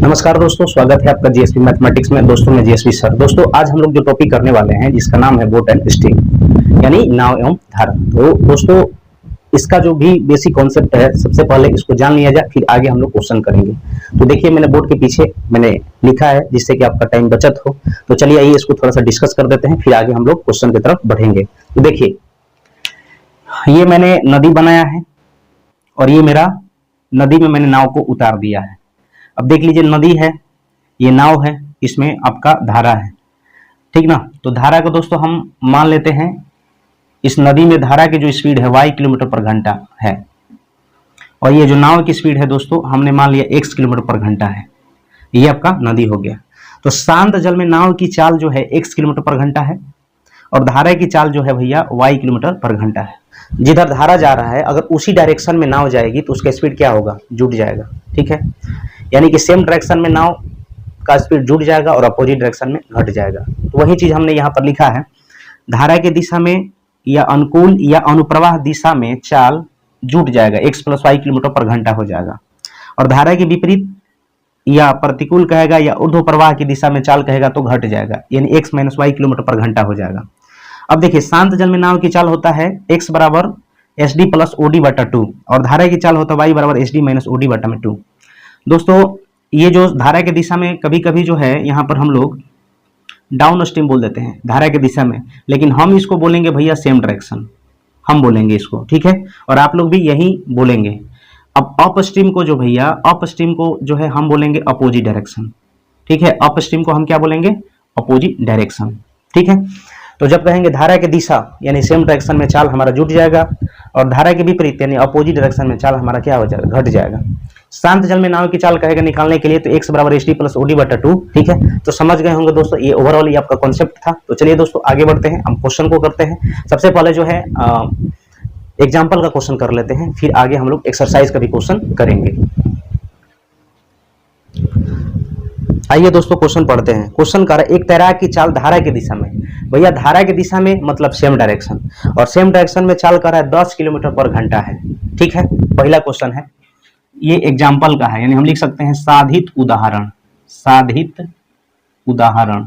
नमस्कार दोस्तों, स्वागत है आपका जीएसपी मैथमेटिक्स में। दोस्तों मैं जीएसपी सर। दोस्तों आज हम लोग जो टॉपिक करने वाले हैं जिसका नाम है बोट एंड स्ट्रीम यानी नाव एवं धारा। तो दोस्तों इसका जो भी बेसिक कॉन्सेप्ट है सबसे पहले इसको जान लिया जाए, फिर आगे हम लोग क्वेश्चन करेंगे। तो देखिए मैंने बोर्ड के पीछे मैंने लिखा है जिससे कि आपका टाइम बचत हो। तो चलिए आइए इसको थोड़ा सा डिस्कस कर देते हैं, फिर आगे हम लोग क्वेश्चन की तरफ बढ़ेंगे। तो देखिए ये मैंने नदी बनाया है और ये मेरा नदी में मैंने नाव को उतार दिया है। अब देख लीजिए नदी है, ये नाव है, इसमें आपका धारा है, ठीक ना। तो धारा को दोस्तों हम मान लेते हैं इस नदी में धारा की जो स्पीड है y किलोमीटर पर घंटा है और ये जो नाव की स्पीड है दोस्तों हमने मान लिया x किलोमीटर पर घंटा है। ये आपका नदी हो गया। तो शांत जल में नाव की चाल जो है x किलोमीटर पर घंटा है और धारा की चाल जो है भैया y किलोमीटर पर घंटा है। जिधर धारा जा रहा है अगर उसी डायरेक्शन में नाव जाएगी तो उसका स्पीड क्या होगा, जुट जाएगा, ठीक है। यानी कि सेम डायरेक्शन में नाव का स्पीड जुट जाएगा और अपोजिट डायरेक्शन में घट जाएगा। तो वही चीज हमने यहाँ पर लिखा है, धारा के दिशा में या अनुकूल या अनुप्रवाह दिशा में चाल जुट जाएगा, x + y किलोमीटर पर घंटा हो जाएगा। और धारा के विपरीत या प्रतिकूल कहेगा या ऊर्ध्व प्रवाह की दिशा में चाल कहेगा तो घट जाएगा, यानी x - y किलोमीटर पर घंटा हो जाएगा। अब देखिए शांत जल में नाव की चाल होता है x = SD + OD/2 और धारा की चाल होता है y = SD - OD/2। दोस्तों ये जो धारा के दिशा में कभी कभी जो है यहाँ पर हम लोग डाउन स्ट्रीम बोल देते हैं धारा के दिशा में, लेकिन हम इसको बोलेंगे भैया सेम डायरेक्शन, हम बोलेंगे इसको, ठीक है। और आप लोग भी यही बोलेंगे। अब अप स्ट्रीम को जो भैया अप स्ट्रीम को जो है हम बोलेंगे अपोजिट डायरेक्शन, ठीक है। अप स्ट्रीम को हम क्या बोलेंगे, अपोजिट डायरेक्शन, ठीक है। तो जब कहेंगे धारा के दिशा यानी सेम डायरेक्शन में चाल हमारा जुट जाएगा और धारा के विपरीत यानी अपोजिट डायरेक्शन में चाल हमारा क्या हो जाएगा, घट जाएगा। शांत जल में नाव की चाल कहेगा निकालने के लिए तो x = SD + OD/2, ठीक है। तो समझ गए होंगे दोस्तों, ये ओवरऑल ये आपका कॉन्सेप्ट था। तो चलिए दोस्तों आगे बढ़ते हैं, हम क्वेश्चन को करते हैं। सबसे पहले जो है एग्जाम्पल का क्वेश्चन कर लेते हैं, फिर आगे हम लोग एक्सरसाइज का भी क्वेश्चन करेंगे। आइए दोस्तों क्वेश्चन पढ़ते हैं। क्वेश्चन कर एक तैराक की चाल धारा की दिशा में, भैया धारा की दिशा में मतलब सेम डायरेक्शन और सेम डायरेक्शन में चाल कर रहा है 10 किलोमीटर पर घंटा है, ठीक है। पहला क्वेश्चन है, ये एग्जाम्पल का है, यानी हम लिख सकते हैं साधित उदाहरण, साधित उदाहरण,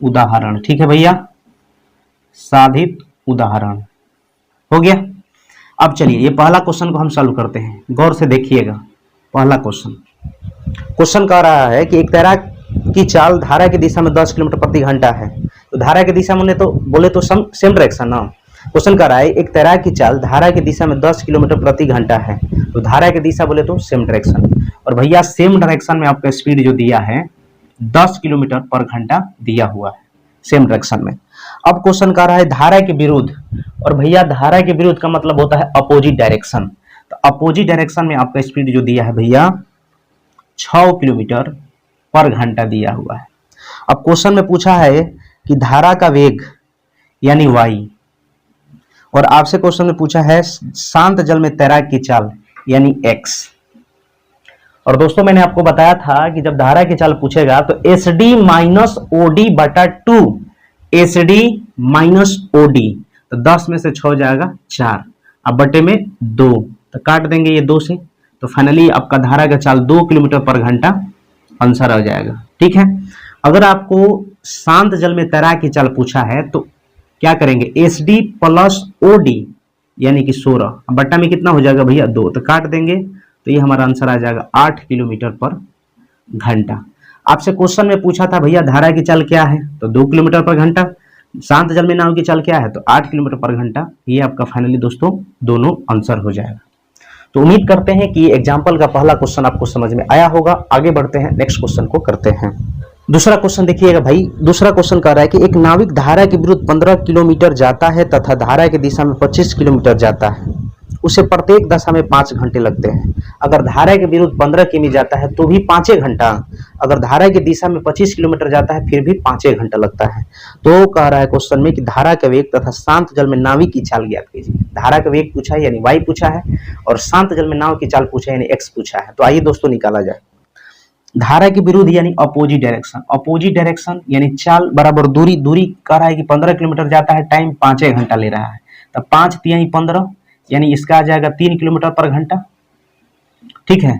उदाहरण, ठीक है भैया, साधित उदाहरण हो गया। अब चलिए ये पहला क्वेश्चन को हम सॉल्व करते हैं, गौर से देखिएगा। पहला क्वेश्चन कह रहा है कि एक तैराक की चाल धारा की दिशा में 10 किलोमीटर प्रति घंटा है। तो धारा की दिशा में तो बोले तो सेम डायरेक्शन ना। क्वेश्चन कह रहा है एक तैराक की चाल धारा की दिशा में 10 किलोमीटर प्रति घंटा है, तो धारा की दिशा बोले तो सेम डायरेक्शन और भैया सेम डायरेक्शन में आपका स्पीड जो दिया है 10 किलोमीटर पर घंटा दिया हुआ है सेम डायरेक्शन में। अब क्वेश्चन कह रहा है धारा के विरुद्ध, और भैया धारा के विरुद्ध का मतलब होता है अपोजिट डायरेक्शन। तो अपोजिट डायरेक्शन में आपका स्पीड जो दिया है भैया 6 किलोमीटर पर घंटा दिया हुआ है। अब क्वेश्चन में पूछा है कि धारा का वेग यानी y, और आपसे क्वेश्चन में पूछा है शांत जल में तैराक की चाल यानी x। और दोस्तों मैंने आपको बताया था कि जब धारा की चाल पूछेगा तो SD - OD/2, SD - OD, तो 10 में से 6 जाएगा 4, अब बटे में 2, तो काट देंगे ये 2 से, तो फाइनली आपका धारा का चाल 2 किलोमीटर पर घंटा आंसर आ जाएगा, ठीक है। अगर आपको शांत जल में तैराक की चाल पूछा है तो क्या करेंगे, SD + OD यानी कि 16, बट्टा में कितना हो जाएगा भैया 2, तो काट देंगे, तो ये हमारा आंसर आ जाएगा 8 किलोमीटर पर घंटा। आपसे क्वेश्चन में पूछा था भैया धारा की चाल क्या है, तो 2 किलोमीटर पर घंटा, शांत जल में नाव की चाल क्या है तो 8 किलोमीटर पर घंटा। ये आपका फाइनली दोस्तों दोनों आंसर हो जाएगा। तो उम्मीद करते हैं कि एग्जाम्पल का पहला क्वेश्चन आपको समझ में आया होगा। आगे बढ़ते हैं, नेक्स्ट क्वेश्चन को करते हैं। दूसरा क्वेश्चन देखिएगा भाई, दूसरा क्वेश्चन कह रहा है कि एक नाविक धारा के विरुद्ध 15 किलोमीटर जाता है तथा धारा की दिशा में 25 किलोमीटर जाता है, उसे प्रत्येक दशा में 5 घंटे लगते हैं। अगर धारा के विरुद्ध 15 किमी जाता है तो भी 5 घंटा, अगर धारा की दिशा में 25 किलोमीटर जाता है फिर भी 5 घंटा लगता है। तो कह रहा है क्वेश्चन में कि धारा का वेग तथा शांत जल में नाविक की चाल ज्ञात कीजिए। धारा का वेग पूछा है यानी y पूछा है और शांत जल में नाव की चाल पूछा है यानी x पूछा है। तो आइए दोस्तों निकाला जाए। धारा के विरुद्ध यानी अपोजिट डायरेक्शन, अपोजिट डायरेक्शन यानी चाल बराबर दूरी, दूरी कह रहा है कि 15 किलोमीटर जाता है, टाइम 5 घंटा ले रहा है, तो 5 × 3 = 15 यानी इसका आ जाएगा 3 किलोमीटर पर घंटा, ठीक है।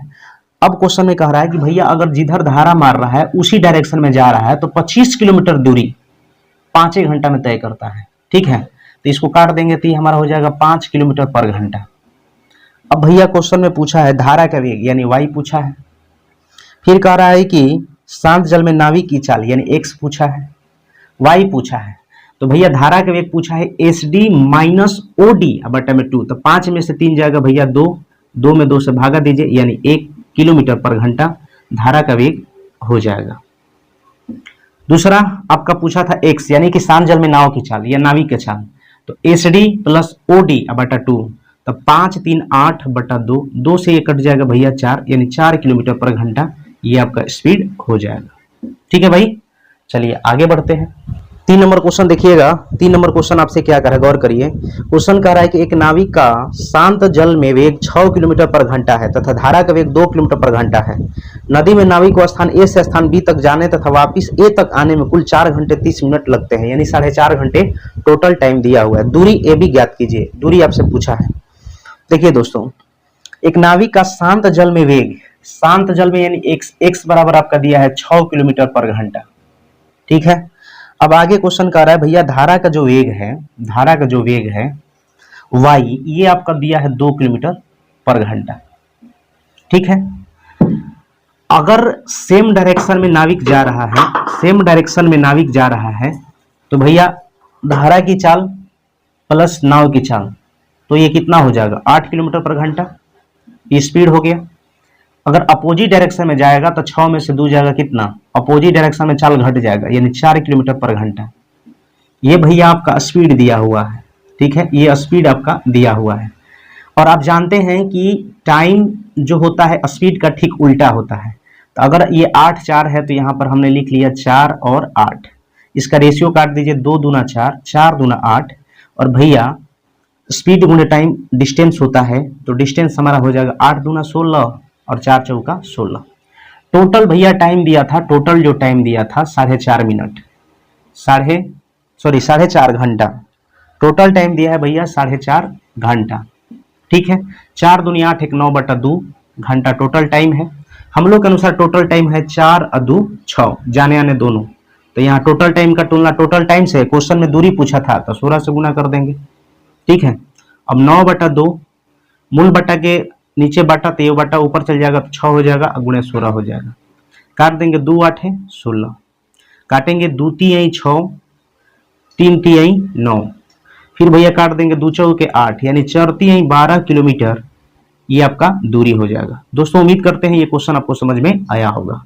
अब क्वेश्चन में कह रहा है कि भैया अगर जिधर धारा मार रहा है उसी डायरेक्शन में जा रहा है तो 25 किलोमीटर दूरी 5 घंटा में तय करता है। ठीक है, तो इसको काट देंगे तो ये हमारा हो जाएगा 5 किलोमीटर पर घंटा। अब भैया क्वेश्चन में पूछा है धारा का वेग यानी वाई पूछा है, फिर कह रहा है कि शांत जल में नाविक की चाल यानी एक्स पूछा है, वाई पूछा है। तो भैया धारा का वेग पूछा है S D minus O D बटा में 2, तो 5 में से 3 जाएगा भैया 2, 2 में 2 से भागा दीजिए यानी 1 किलोमीटर पर घंटा धारा का वेग हो जाएगा। दूसरा आपका पूछा था एक्स यानी कि शांत जल में नाव की चाल या नाविक की चाल, तो S D plus O D बटा 2, तो 5 3 8 बटा 2, 2 से ये कट जाएगा भैया 4 यानी 4 किलोमीटर पर घंटा ये आपका स्पीड हो जाएगा। ठीक है भाई, चलिए आगे बढ़ते हैं। 3 नंबर क्वेश्चन देखिएगा। 3 नंबर क्वेश्चन आपसे क्या कर रहा है, गौर करिए। क्वेश्चन कह रहा है कि एक नाविक का शांत जल में वेग 6 किलोमीटर पर घंटा है तथा धारा का वेग 2 किलोमीटर पर घंटा है। नदी में नाविक को स्थान ए से स्थान बी तक जाने तथा वापिस ए तक आने में कुल 4 घंटे 30 मिनट लगते हैं, यानी 4.5 घंटे टोटल टाइम दिया हुआ है। दूरी ए बी ज्ञात कीजिए, दूरी आपसे पूछा है। देखिए दोस्तों, एक नाविक का शांत जल में वेग, शांत जल में यानी एक्स बराबर आपका दिया है 6 किलोमीटर पर घंटा। ठीक है, अब आगे क्वेश्चन कर रहा है भैया धारा का जो वेग है, धारा का जो वेग है वाई, ये आपका दिया है 2 किलोमीटर पर घंटा। ठीक है, अगर सेम डायरेक्शन में नाविक जा रहा है, सेम डायरेक्शन में नाविक जा रहा है तो भैया धारा की चाल प्लस नाव की चाल, तो ये कितना हो जाएगा 8 किलोमीटर पर घंटा, ये स्पीड हो गया। अगर अपोजिट डायरेक्शन में जाएगा तो 6 में से 2 जाएगा कितना, अपोजिट डायरेक्शन में चाल घट जाएगा यानी 4 किलोमीटर पर घंटा। ये भैया आपका स्पीड दिया हुआ है। ठीक है, ये स्पीड आपका दिया हुआ है। और आप जानते हैं कि टाइम जो होता है स्पीड का ठीक उल्टा होता है। तो अगर ये 8 4 है तो यहाँ पर हमने लिख लिया 4 और 8, इसका रेशियो काट दीजिए, 2 दूना 4, 4 दूना 8, और भैया स्पीड गुणे टाइम डिस्टेंस होता है तो डिस्टेंस हमारा हो जाएगा 8 दूना 16 और 4 चौका 16। टोटल भैया टाइम दिया था, टोटल जो टाइम दिया था 4.5 मिनट, 4.5 घंटा। टोटल टाइम दिया है भैया 4.5 घंटा। ठीक है, 4 दूनी 8 1 9 बटा 2 घंटा टोटल टाइम है। हम लोग के अनुसार टोटल टाइम है 4 और 2 6, जाने आने दोनों। तो यहाँ टोटल टाइम का तुलना टोटल टाइम से, क्वेश्चन में दूरी पूछा था तो 16 से गुना कर देंगे। ठीक है, अब 9 बटा 2 मूल बटा के नीचे बटा, तो ये बटा ऊपर चल जाएगा तो 6 हो जाएगा, गुणे 16 हो जाएगा। काट देंगे, 2 8 16, काटेंगे 2 3 6, 3 3 9, फिर भैया काट देंगे 2 चौके 8, यानी 4 3 12 किलोमीटर ये आपका दूरी हो जाएगा। दोस्तों उम्मीद करते हैं ये क्वेश्चन आपको समझ में आया होगा।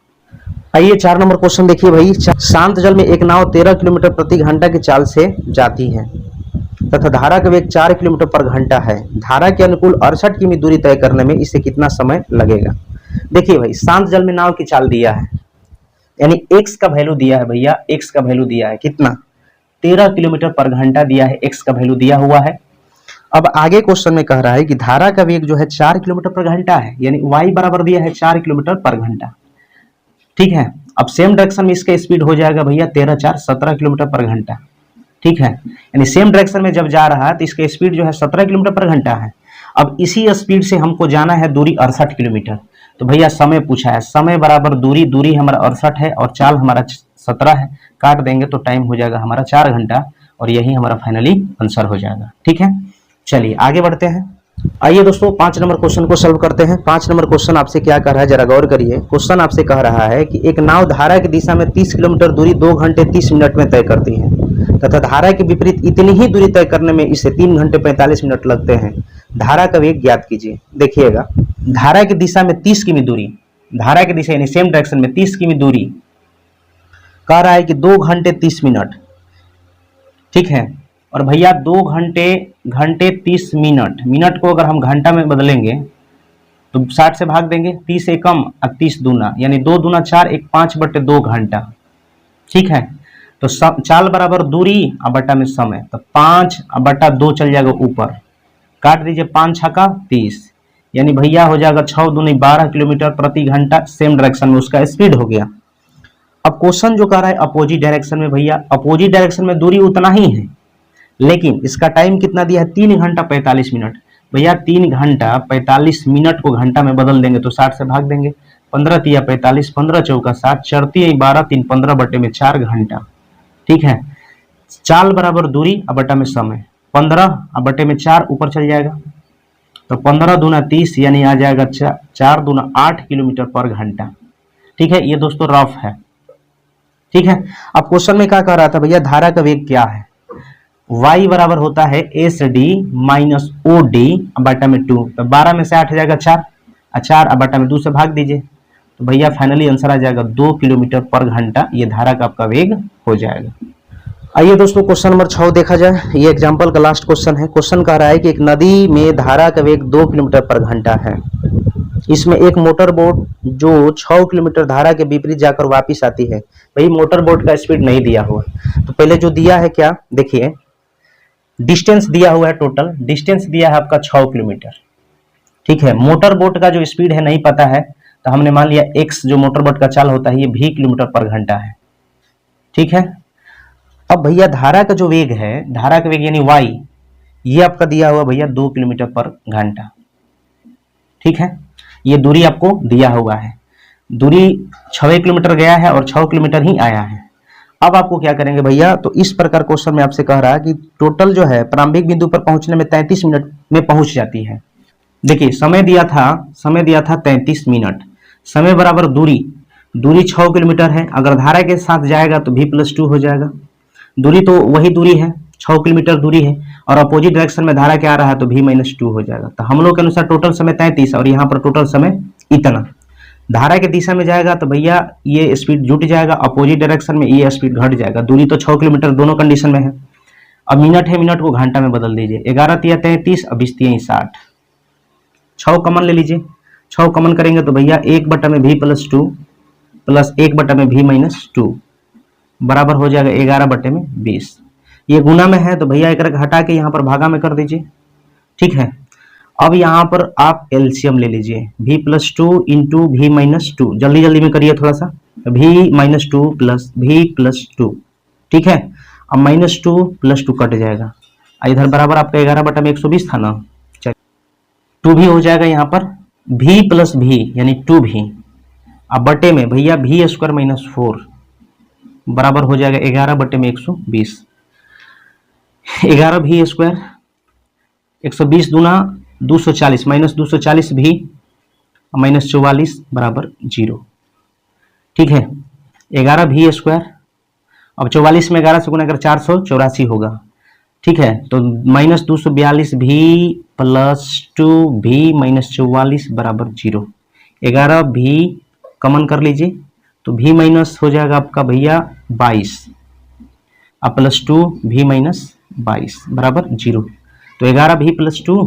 आइए 4 नंबर क्वेश्चन देखिए भाई। शांत जल में एक नाव 13 किलोमीटर प्रति घंटा की चाल से जाती है तथा धारा का वेग 4 किलोमीटर पर घंटा है। धारा के अनुकूल 68 किमी दूरी तय करने में इसे कितना समय लगेगा। देखिए भाई, शांत जल में नाव की चाल दिया है, यानी एक्स का वैल्यू दिया है भैया, एक्स का वैल्यू दिया है कितना, 13 किलोमीटर पर घंटा दिया है, एक्स का वैल्यू दिया हुआ है। अब आगे क्वेश्चन में कह रहा है कि धारा का वेग जो है 4 किलोमीटर पर घंटा है, यानी वाई बराबर दिया है 4 किलोमीटर पर घंटा। ठीक है, अब सेम डायरेक्शन में इसका स्पीड हो जाएगा भैया 13 4 17 किलोमीटर पर घंटा। ठीक है, यानी सेम डायरेक्शन में जब जा रहा है तो इसका स्पीड जो है 17 किलोमीटर पर घंटा है। अब इसी स्पीड से हमको जाना है दूरी 68 किलोमीटर। तो भैया समय पूछा है, समय बराबर दूरी, दूरी हमारा 68 है और चाल हमारा 17 है, काट देंगे तो टाइम हो जाएगा हमारा 4 घंटा, और यही हमारा फाइनली आंसर हो जाएगा। ठीक है, चलिए आगे बढ़ते हैं। आइए दोस्तों 5 नंबर क्वेश्चन को सॉल्व करते हैं। 5 नंबर क्वेश्चन आपसे क्या कह रहा है, जरा गौर करिए। क्वेश्चन आपसे कह रहा है कि एक नाव धारा की दिशा में 30 किलोमीटर दूरी 2 घंटे 30 मिनट में तय करती है तथा धारा के विपरीत इतनी ही दूरी तय करने में इसे 3 घंटे 45 मिनट लगते हैं। धारा का वेग ज्ञात कीजिए। देखिएगा, धारा की दिशा में 30 किमी दूरी, धारा की दिशा यानी सेम डायरेक्शन में 30 किमी दूरी कह रहा है कि 2 घंटे 30 मिनट। ठीक है, और भैया 2 घंटे 30 मिनट, मिनट को अगर हम घंटा में बदलेंगे तो 60 से भाग देंगे, 30 एकम और 30 दूना, यानी 2 दूना 4 1 5 बटे 2 घंटा। ठीक है, तो चाल बराबर दूरी और बटा में समय, तो 5 बटा 2 चल जाएगा ऊपर, काट दीजिए 5 छक्का 30, यानी भैया हो जाएगा 6 दूनी 12 किलोमीटर प्रति घंटा। सेम डायरेक्शन में उसका स्पीड हो गया। अब क्वेश्चन जो कह रहा है अपोजिट डायरेक्शन में, भैया अपोजिट डायरेक्शन में दूरी उतना ही है, लेकिन इसका टाइम कितना दिया है 3 घंटा 45 मिनट। भैया 3 घंटा 45 मिनट को घंटा में बदल देंगे तो 60 से भाग देंगे, 15 तिया 45, 15 चौका 60, चढ़ती है 12 3 15 बटे में 4 घंटा। ठीक है, चाल बराबर दूरी अब बटा में समय, 15 अब बटे में 4 ऊपर चल जाएगा, तो 15 दूना 30 यानी आ जाएगा 4 दूना 8 किलोमीटर पर घंटा। ठीक है, ये दोस्तों रफ है। ठीक है, अब क्वेश्चन में क्या कह रहा था भैया, धारा का वेग क्या है, y बराबर होता है S D minus O D बटा में 2, तो 12 में से 8 जाएगा 4, 4 अब बटा में 2 से भाग दीजिए, तो भैया फाइनली आंसर आ जाएगा 2 किलोमीटर पर घंटा, ये धारा का आपका वेग हो जाएगा। आइए दोस्तों क्वेश्चन नंबर 6 देखा जाए, ये एग्जाम्पल का लास्ट क्वेश्चन है। क्वेश्चन कह रहा है कि एक नदी में धारा का वेग 2 किलोमीटर पर घंटा है, इसमें एक मोटर बोट जो 6 किलोमीटर धारा के विपरीत जाकर वापस आती है। भाई मोटर बोट का स्पीड नहीं दिया हुआ, तो पहले जो दिया है क्या देखिए, डिस्टेंस दिया हुआ है, टोटल डिस्टेंस दिया है आपका 6 किलोमीटर। ठीक है, मोटर बोट का जो स्पीड है नहीं पता है, तो हमने मान लिया x जो मोटर बोट का चाल होता है ये v किलोमीटर पर घंटा है। ठीक है, अब भैया धारा का जो वेग है, धारा का वेग यानी y, ये आपका दिया हुआ भैया 2 किलोमीटर पर घंटा। ठीक है, ये दूरी आपको दिया हुआ है, दूरी 6 किलोमीटर गया है और 6 किलोमीटर ही आया है। अब आपको क्या करेंगे भैया, तो इस प्रकार क्वेश्चन में आपसे कह रहा है कि टोटल जो है प्रारंभिक बिंदु पर पहुंचने में 33 मिनट में पहुंच जाती है। देखिए समय दिया था 33 मिनट, समय बराबर दूरी, दूरी 6 किलोमीटर है, अगर धारा के साथ जाएगा तो v+2 हो जाएगा, दूरी तो वही दूरी है 6 किलोमीटर दूरी है, और अपोजिट डायरेक्शन में धारा क्या आ रहा है तो v-2 हो जाएगा। तो हम लोग के अनुसार टोटल समय 33 और यहाँ पर टोटल समय इतना। धारा के दिशा में जाएगा तो भैया ये स्पीड जुट जाएगा, अपोजिट डायरेक्शन में ये स्पीड घट जाएगा, दूरी तो 6 किलोमीटर दोनों कंडीशन में है। अब मिनट है, मिनट को घंटा में बदल दीजिए, 11 तिया 33 और 20 तिया 60, 6 कॉमन ले लीजिए, 6 कॉमन करेंगे तो भैया 1 बटा में v+2 प्लस 1 बटा में v-2 बराबर हो जाएगा 11 बटे में 20। ये गुना में है तो भैया एक हटा के यहाँ पर भागा में कर दीजिए। ठीक है, अब यहाँ पर आप एलसीएम ले लीजिए, v+2 इंटू v-2, जल्दी जल्दी में करिए थोड़ा सा, v-2 प्लस v+2। ठीक है, अब -2 + 2 कट जाएगा, इधर बराबर आपका 11 बटा में 120 था ना, 2 भी हो जाएगा यहाँ पर, v प्लस v यानी 2v, अब बटे में भैया v² - 4 बराबर हो जाएगा 11 बटे में 120, 11v² 120 दूना 240 -240 भी -44 बराबर 0। ठीक है, 11v², अब 44 में 11 से गुना कर 484 होगा। ठीक है, तो -242 v प्लस 2v -44 बराबर 0, 11v कॉमन कर लीजिए तो v माइनस हो जाएगा आपका भैया 22, अब प्लस 2v - 22 बराबर 0, तो 11v + 2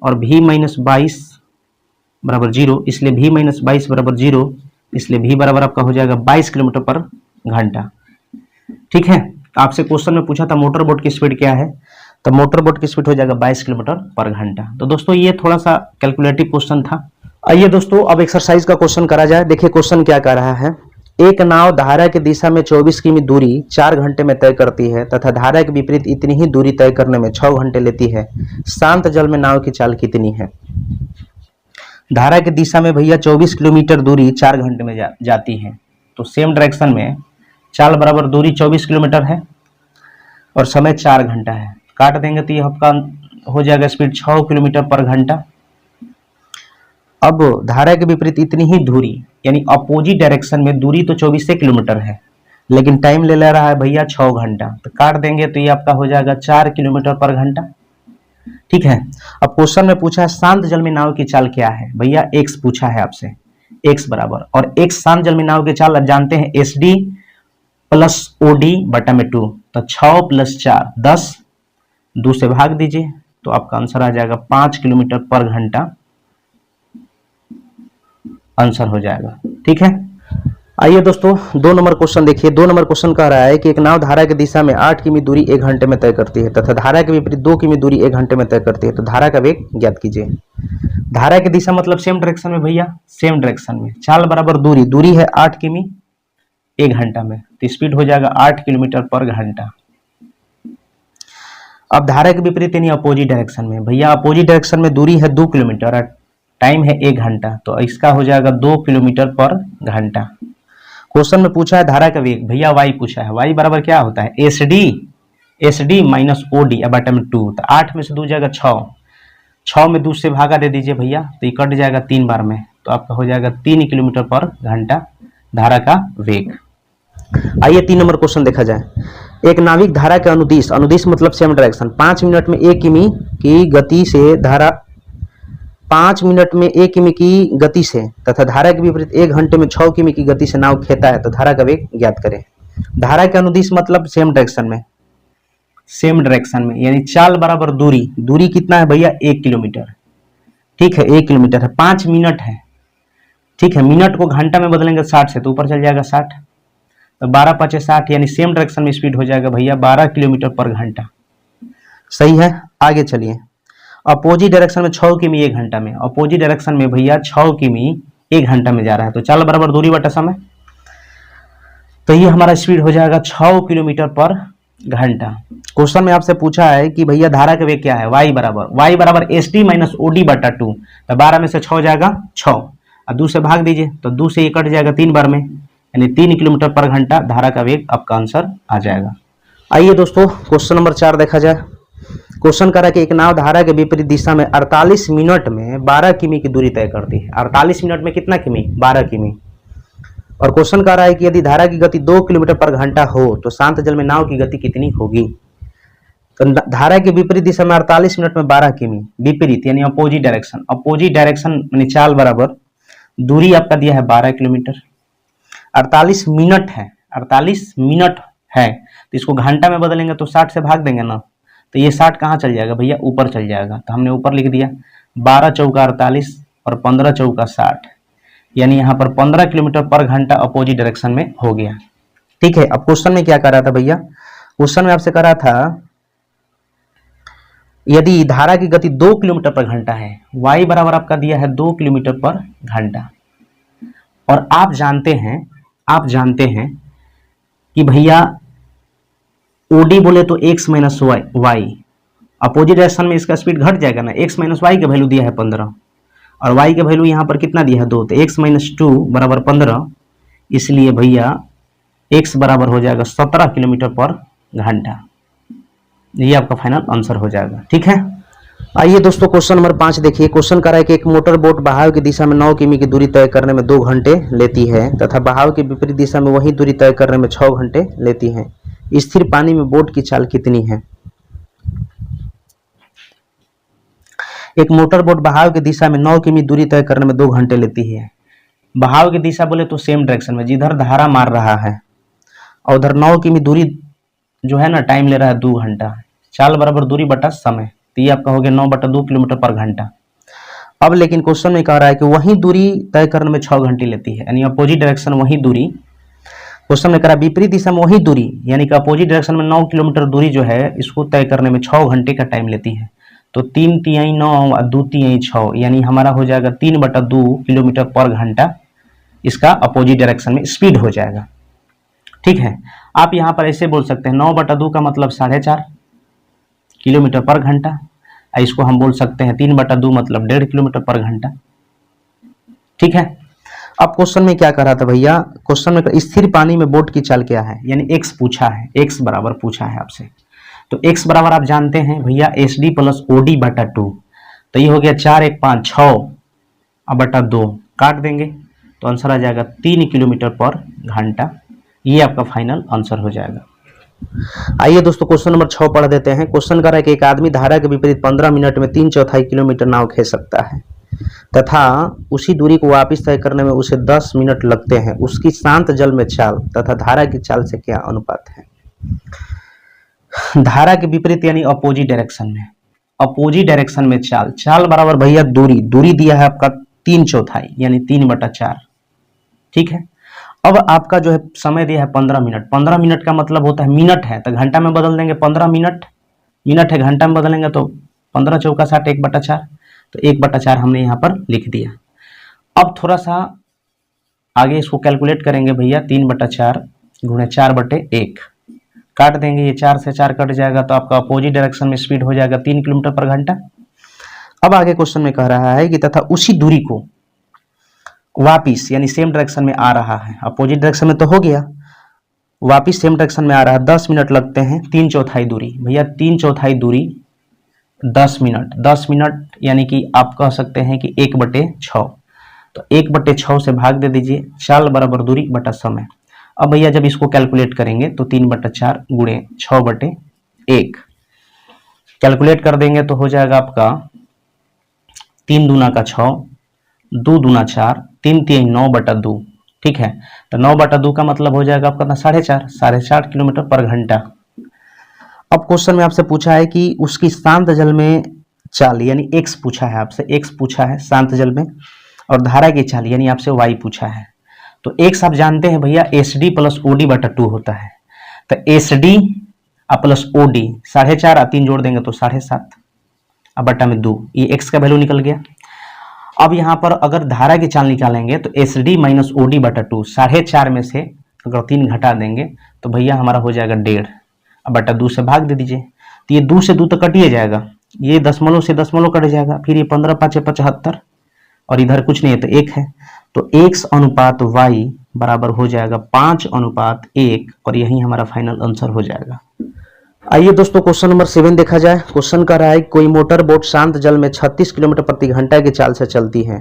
और v - 22 बराबर 0, इसलिए v - 22 बराबर 0, इसलिए v बराबर आपका हो जाएगा 22 किलोमीटर पर घंटा। ठीक है, आपसे क्वेश्चन में पूछा था मोटर बोट की स्पीड क्या है, तो मोटर बोट की स्पीड हो जाएगा 22 किलोमीटर पर घंटा। तो दोस्तों ये थोड़ा सा कैलकुलेटिव क्वेश्चन था। आइए दोस्तों अब एक्सरसाइज का क्वेश्चन करा जाए। देखिए क्वेश्चन क्या कह रहा है, एक नाव धारा की दिशा में 24 किमी दूरी 4 घंटे में तय करती है तथा धारा के विपरीत इतनी ही दूरी तय करने में 6 घंटे लेती है। शांत जल में नाव की चाल कितनी है। धारा की दिशा में भैया 24 किलोमीटर दूरी 4 घंटे में जाती है, तो सेम डायरेक्शन में चाल बराबर दूरी 24 किलोमीटर है और समय 4 घंटा है, काट देंगे तो ये आपका हो जाएगा स्पीड 6 किलोमीटर पर घंटा। अब धारा के विपरीत इतनी ही दूरी यानी अपोजिट डायरेक्शन में दूरी तो 24 किलोमीटर है, लेकिन टाइम ले रहा है भैया 6 घंटा, तो काट देंगे तो ये आपका हो जाएगा 4 किलोमीटर पर घंटा। ठीक है, अब क्वेश्चन में पूछा है शांत जल में नाव की चाल क्या है। भैया x पूछा है आपसे, x बराबर, और x शांत जल में नाव की चाल जानते हैं SD प्लस OD बटा में 2, तो 6 + 4 10, 2 से भाग दीजिए तो आपका आंसर आ जाएगा 5 किलोमीटर पर घंटा आंसर हो जाएगा। ठीक है, आइए दोस्तों 2 नंबर क्वेश्चन देखिए। 2 नंबर क्वेश्चन कह रहा है कि एक नाव धारा की दिशा में 8 किमी दूरी 1 घंटे में तय करती है तथा धारा के विपरीत 2 किमी दूरी 1 घंटे में तय करती है, तो धारा का वेग ज्ञात कीजिए। धारा की दिशा मतलब सेम डायरेक्शन में भैया, सेम डायरेक्शन में, चाल बराबर दूरी, दूरी है 8 किमी 1 घंटा में, तो स्पीड हो जाएगा 8 किलोमीटर पर घंटा। अब धारा के विपरीत यानी अपोजिट डायरेक्शन में, भैया अपोजिट डायरेक्शन में दूरी है 2 किलोमीटर टाइम है 1 घंटा, तो इसका हो जाएगा 2 किलोमीटर पर घंटा। क्वेश्चन में पूछा है धारा का वेग, भैया वाई पूछा है, वाई बराबर क्या होता है S D minus O D बटा में 2, तो 8 में से 2 जाएगा 6, 6 में 2 से भागा दे दीजिए भैया, तो ये कट जाएगा 3 बार में, तो आपका हो जाएगा 3 किलोमीटर पर घंटा धारा का वेग। आइए 3 नंबर क्वेश्चन देखा जाए। एक नाविक धारा के अनुदिश, अनुदिश मतलब सेम डायरेक्शन, 5 मिनट में 1 किमी की गति से धारा 5 मिनट में 1 किमी की गति से तथा धारा के विपरीत 1 घंटे में 6 किमी की गति से नाव खेता है, तो धारा का वेग ज्ञात करें। धारा के अनुदिश मतलब सेम डायरेक्शन में, सेम डायरेक्शन में यानी चाल बराबर दूरी, दूरी कितना है भैया 1 किलोमीटर, ठीक है 1 किलोमीटर है, 5 मिनट है, ठीक है, मिनट को घंटा में बदलेंगे 60 से तो ऊपर चल जाएगा 60, तो 12 5 60 यानी सेम डायरेक्शन में स्पीड हो जाएगा भैया 12 किलोमीटर पर घंटा। सही है, आगे चलिए। अपोजिट डायरेक्शन में 6 किमी 1 घंटा में, अपोजिट डायरेक्शन में भैया 6 किमी 1 घंटा में जा रहा है, तो चाल बराबर दूरी बटा समय, तो ये हमारा स्पीड हो जाएगा 6 किलोमीटर पर घंटा। क्वेश्चन में आपसे पूछा है कि भैया धारा का वेग क्या है, y बराबर S D minus O D बटा 2, तो 12 में से 6 जाएगा 6 और 2 से भाग दीजिए, तो 2 से ये कट जाएगा 3 बार में, यानी 3 किलोमीटर पर घंटा धारा का वेग आपका आंसर आ जाएगा। आइए दोस्तों क्वेश्चन नंबर 4 देखा जाए। क्वेश्चन करा कि एक नाव धारा के विपरीत दिशा में 48 मिनट में 12 किमी की दूरी तय करती है। 48 मिनट में कितना किमी, 12 किमी। और क्वेश्चन कह रहा है कि यदि धारा की गति 2 किलोमीटर पर घंटा हो तो शांत जल में नाव की गति कितनी होगी। तो धारा के विपरीत दिशा में 48 मिनट में 12 किमी, विपरीत यानी अपोजिट डायरेक्शन, अपोजिट डायरेक्शन यानी चाल बराबर दूरी आपका दिया है 12 किलोमीटर, 48 मिनट है, 48 मिनट है, तो इसको घंटा में बदलेंगे तो 60 से भाग देंगे ना, तो ये 60 कहाँ चल जाएगा भैया, ऊपर चल जाएगा, तो हमने ऊपर लिख दिया 12 चौका 48 और 15 चौका 60, यानी यहाँ पर 15 किलोमीटर पर घंटा अपोजिट डायरेक्शन में हो गया। ठीक है, अब क्वेश्चन में क्या कर रहा था भैया, क्वेश्चन में आपसे कर रहा था यदि धारा की गति 2 किलोमीटर पर घंटा है, y बराबर आपका दिया है 2 किलोमीटर पर घंटा, और आप जानते हैं कि भैया ओडी बोले तो x minus Y, opposite direction में इसका स्पीड घट जाएगा ना, x माइनस वाई का वैल्यू दिया है 15 और y का वैल्यू यहाँ पर कितना दिया है 2, तो x माइनस 2 बराबर 15, इसलिए भैया x बराबर हो जाएगा 17 किलोमीटर पर घंटा। ये आपका फाइनल आंसर हो जाएगा। ठीक है, आइए दोस्तों क्वेश्चन नंबर 5 देखिए। क्वेश्चन कर रहा है कि एक मोटर बोट बहाव की दिशा में 9 किमी की दूरी तय करने में 2 घंटे लेती है तथा बहाव की विपरीत दिशा में वही दूरी तय करने में 6 घंटे लेती है। स्थिर पानी में बोट की चाल कितनी है। एक मोटर बोट बहाव की दिशा में 9 किमी दूरी तय करने में 2 घंटे लेती है। बहाव की दिशा बोले तो सेम डायरेक्शन में, जिधर धारा मार रहा है, और उधर 9 किमी दूरी जो है ना टाइम ले रहा है 2 घंटा। चाल बराबर दूरी बटा समय, तो ये आपका हो गया 9/2 किलोमीटर पर घंटा। अब लेकिन क्वेश्चन में कह रहा है कि वही दूरी तय करने में 6 घंटे लेती है, यानी अपोजिट डायरेक्शन वही दूरी। क्वेश्चन में कह रहा है विपरीत दिशा में वही दूरी, यानी कि अपोजिट डायरेक्शन में 9 किलोमीटर दूरी जो है इसको तय करने में 6 घंटे का टाइम लेती है। तो 3 तिहाई 9 और 2 तिहाई 6, यानी हमारा हो जाएगा 3/2 किलोमीटर पर घंटा इसका अपोजिट डायरेक्शन में स्पीड हो जाएगा। ठीक है, आप यहाँ पर ऐसे बोल सकते हैं 9/2 का मतलब 4.5 किलोमीटर पर घंटा, इसको हम बोल सकते हैं 3/2 मतलब 1.5 किलोमीटर पर घंटा। ठीक है, अब क्वेश्चन में क्या कर रहा था भैया, क्वेश्चन में स्थिर पानी में बोट की चाल क्या है, यानी x पूछा है, x बराबर पूछा है आपसे। तो x बराबर आप जानते हैं भैया S D plus O D बटा 2, तो ये हो गया 4 1 5 6/2, काट देंगे तो आंसर आ जाएगा 3 किलोमीटर पर घंटा। ये आपका फाइनल आंसर हो जाएगा। आइए दोस्तों क्वेश्चन नंबर 6 पढ़ देते हैं। क्वेश्चन कर रहा है कि एक आदमी धारा के विपरीत 15 मिनट में 3/4 किलोमीटर नाव खींच सकता है तथा उसी दूरी को वापस तय करने में उसे 10 मिनट लगते हैं। उसकी शांत जल में चाल तथा धारा की चाल से क्या अनुपात है। धारा के विपरीत यानी अपोजिट डायरेक्शन में, अपोजिट डायरेक्शन में चाल, चाल बराबर भैया दूरी, दूरी दिया है आपका 3/4 यानी 3/4। ठीक है, अब आपका जो है समय दिया है 15 मिनट, 15 मिनट का मतलब होता है मिनट है, तो घंटा में बदल देंगे 15 मिनट, मिनट है घंटा में बदलेंगे तो 15 चौका 60 1/4, तो 1/4 हमने यहाँ पर लिख दिया। अब थोड़ा सा आगे इसको कैलकुलेट करेंगे भैया, 3/4 गुणे 4/1, काट देंगे, ये 4 से 4 कट जाएगा तो आपका अपोजिट डायरेक्शन में स्पीड हो जाएगा 3 किलोमीटर पर घंटा। अब आगे क्वेश्चन में कह रहा है कि तथा उसी दूरी को वापिस यानी सेम डायरेक्शन में आ रहा है, अपोजिट डायरेक्शन में तो हो गया, वापिस सेम डायरेक्शन में आ रहा है, 10 मिनट लगते हैं, 3/4 दूरी। भैया 3/4 दूरी 10 मिनट, 10 मिनट यानी कि आप कह सकते हैं कि 1/6, तो 1/6 से भाग दे दीजिए, चाल बराबर दूरी बटा समय। अब भैया जब इसको कैलकुलेट करेंगे तो 3/4 गुणे 6/1 कैलकुलेट कर देंगे तो हो जाएगा आपका 3 दूना का 6, 2 दूना 4, 3 3 9/2। ठीक है, तो 9/2 का मतलब हो जाएगा आपका 4.5 किलोमीटर पर घंटा। अब क्वेश्चन में आपसे पूछा है कि उसकी शांत जल में चाल यानी एक्स पूछा है आपसे, एक्स पूछा है शांत जल में, और धारा की चाल यानी आपसे वाई पूछा है। तो एक्स आप जानते हैं भैया S D plus O D बटा 2 होता है, तो S D plus O D 4.5 और 3 जोड़ देंगे तो 7.5 अब बटा में 2, ये एक्स का वैल्यू निकल गया। अब यहाँ पर अगर धारा की चाल निकालेंगे तो S D minus O D बटा 2, 4.5 में से अगर 3 घटा देंगे तो भैया हमारा हो जाएगा 1.5, अब बटा 2 से भाग दे दीजिए, तो ये 2 से 2 तो कटिए जाएगा, ये दशमलव से दशमलव कट जाएगा, फिर ये 15 5 75 और इधर कुछ नहीं है तो 1 है, तो x अनुपात y बराबर हो जाएगा 5:1 और यही हमारा फाइनल आंसर हो जाएगा। आइए दोस्तों क्वेश्चन नंबर 7 देखा जाए। क्वेश्चन कर रहा है कोई मोटर बोट शांत जल में 36 किलोमीटर प्रति घंटा की चाल से चलती है,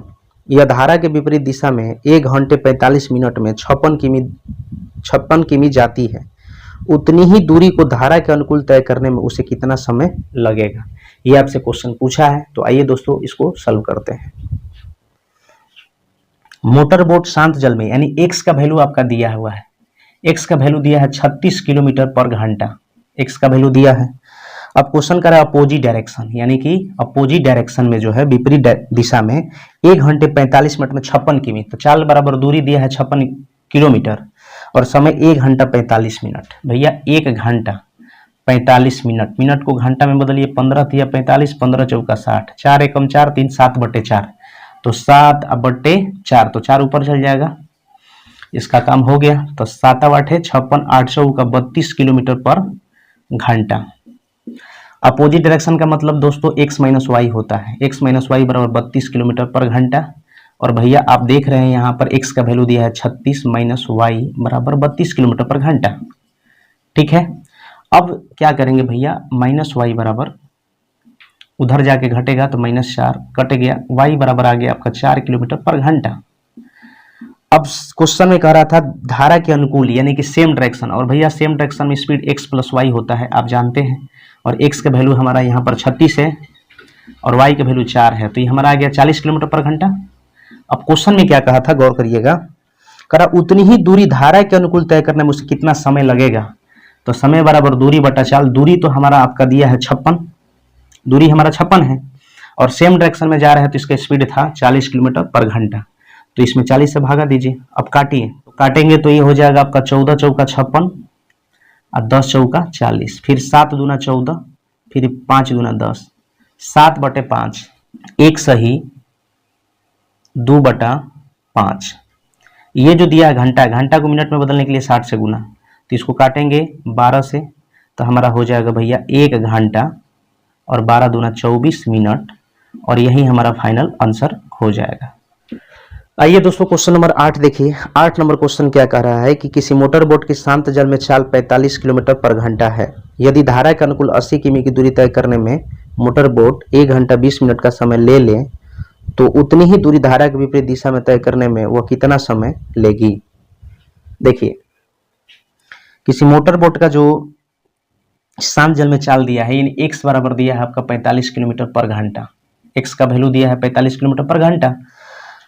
यह धारा के विपरीत दिशा में 1 घंटे 45 मिनट में 56 किमी जाती है, उतनी ही दूरी को धारा के अनुकूल तय करने में उसे कितना समय लगेगा, ये आपसे क्वेश्चन पूछा है। तो आइए दोस्तों इसको सॉल्व करते हैं। मोटर बोट शांत जल में यानी x का वैल्यू आपका दिया हुआ है, x का वैल्यू दिया है 36 किलोमीटर पर घंटा, x का वैल्यू दिया है। अब क्वेश्चन कर रहा है अपोजिट डायरेक्शन यानी कि अपोजिट डायरेक्शन में जो है विपरीत दिशा में 1 घंटे 45 मिनट में 56 किमी, तो चाल बराबर दूरी दिया है 56 किलोमीटर और समय 1 घंटा 45 मिनट। भैया 1 घंटा 45 मिनट, मिनट को घंटा में बदलिए, 15 तिया 45, 15 चौका 60, 4 एकम 4 3 7/4, तो 7/4, तो 4 ऊपर चल जाएगा, इसका काम हो गया। तो 7 8 है 56, 800 का 32 किलोमीटर पर घंटा। अपोजिट डायरेक्शन का मतलब दोस्तों x माइनस वाई होता है, x माइनस वाई बराबर 32 किलोमीटर पर घंटा। और भैया आप देख रहे हैं यहाँ पर x का वैल्यू दिया है 36 माइनस वाई बराबर 32 किलोमीटर पर घंटा। ठीक है, अब क्या करेंगे भैया, माइनस वाई बराबर उधर जाके घटेगा तो -4 कट गया, y बराबर आ गया आपका 4 किलोमीटर पर घंटा। अब क्वेश्चन में कह रहा था धारा के अनुकूल यानी कि सेम डायरेक्शन, और भैया सेम डायरेक्शन में स्पीड x प्लस वाई होता है आप जानते हैं, और x का वैल्यू हमारा यहाँ पर 36 है और y का वैल्यू 4 है, तो ये हमारा आ गया 40 किलोमीटर पर घंटा। अब क्वेश्चन में क्या कहा था गौर करिएगा, करा उतनी ही दूरी धारा के अनुकूल तय करने में उसे कितना समय लगेगा, तो समय बराबर दूरी बटा चाल, दूरी तो हमारा आपका दिया है 56, दूरी हमारा 56 है और सेम डायरेक्शन में जा रहा है तो इसका स्पीड था 40 किलोमीटर पर घंटा, तो इसमें 40 से भागा दीजिए। अब काटिए, तो काटेंगे तो ये हो जाएगा आपका 14 चौका 56 और 10 चौका 40, फिर 7 दूना 14, फिर 5 दूना 10, 7/5, 1 सही 2/5। ये जो दिया है घंटा, घंटा को मिनट में बदलने के लिए 60 से गुना, तो इसको काटेंगे 12 से, तो हमारा हो जाएगा भैया 1 घंटा और 12 दूना 24 मिनट, और यही हमारा फाइनल आंसर हो जाएगा। आइए दोस्तों क्वेश्चन नंबर 8 देखिए। 8 नंबर क्वेश्चन क्या कह रहा है कि किसी मोटर बोट की शांत जल में चाल 45 किलोमीटर पर घंटा है, यदि धारा के अनुकूल 80 किमी की दूरी तय करने में मोटर बोट 1 घंटा 20 मिनट का समय ले ले, तो उतनी ही दूरी धारा के विपरीत दिशा में तय करने में वह कितना समय लेगी। देखिए किसी मोटर बोट का जो शांत जल में चाल दिया है, यानी x बराबर दिया है आपका 45 किलोमीटर पर घंटा, x का वैल्यू दिया है 45 किलोमीटर पर घंटा।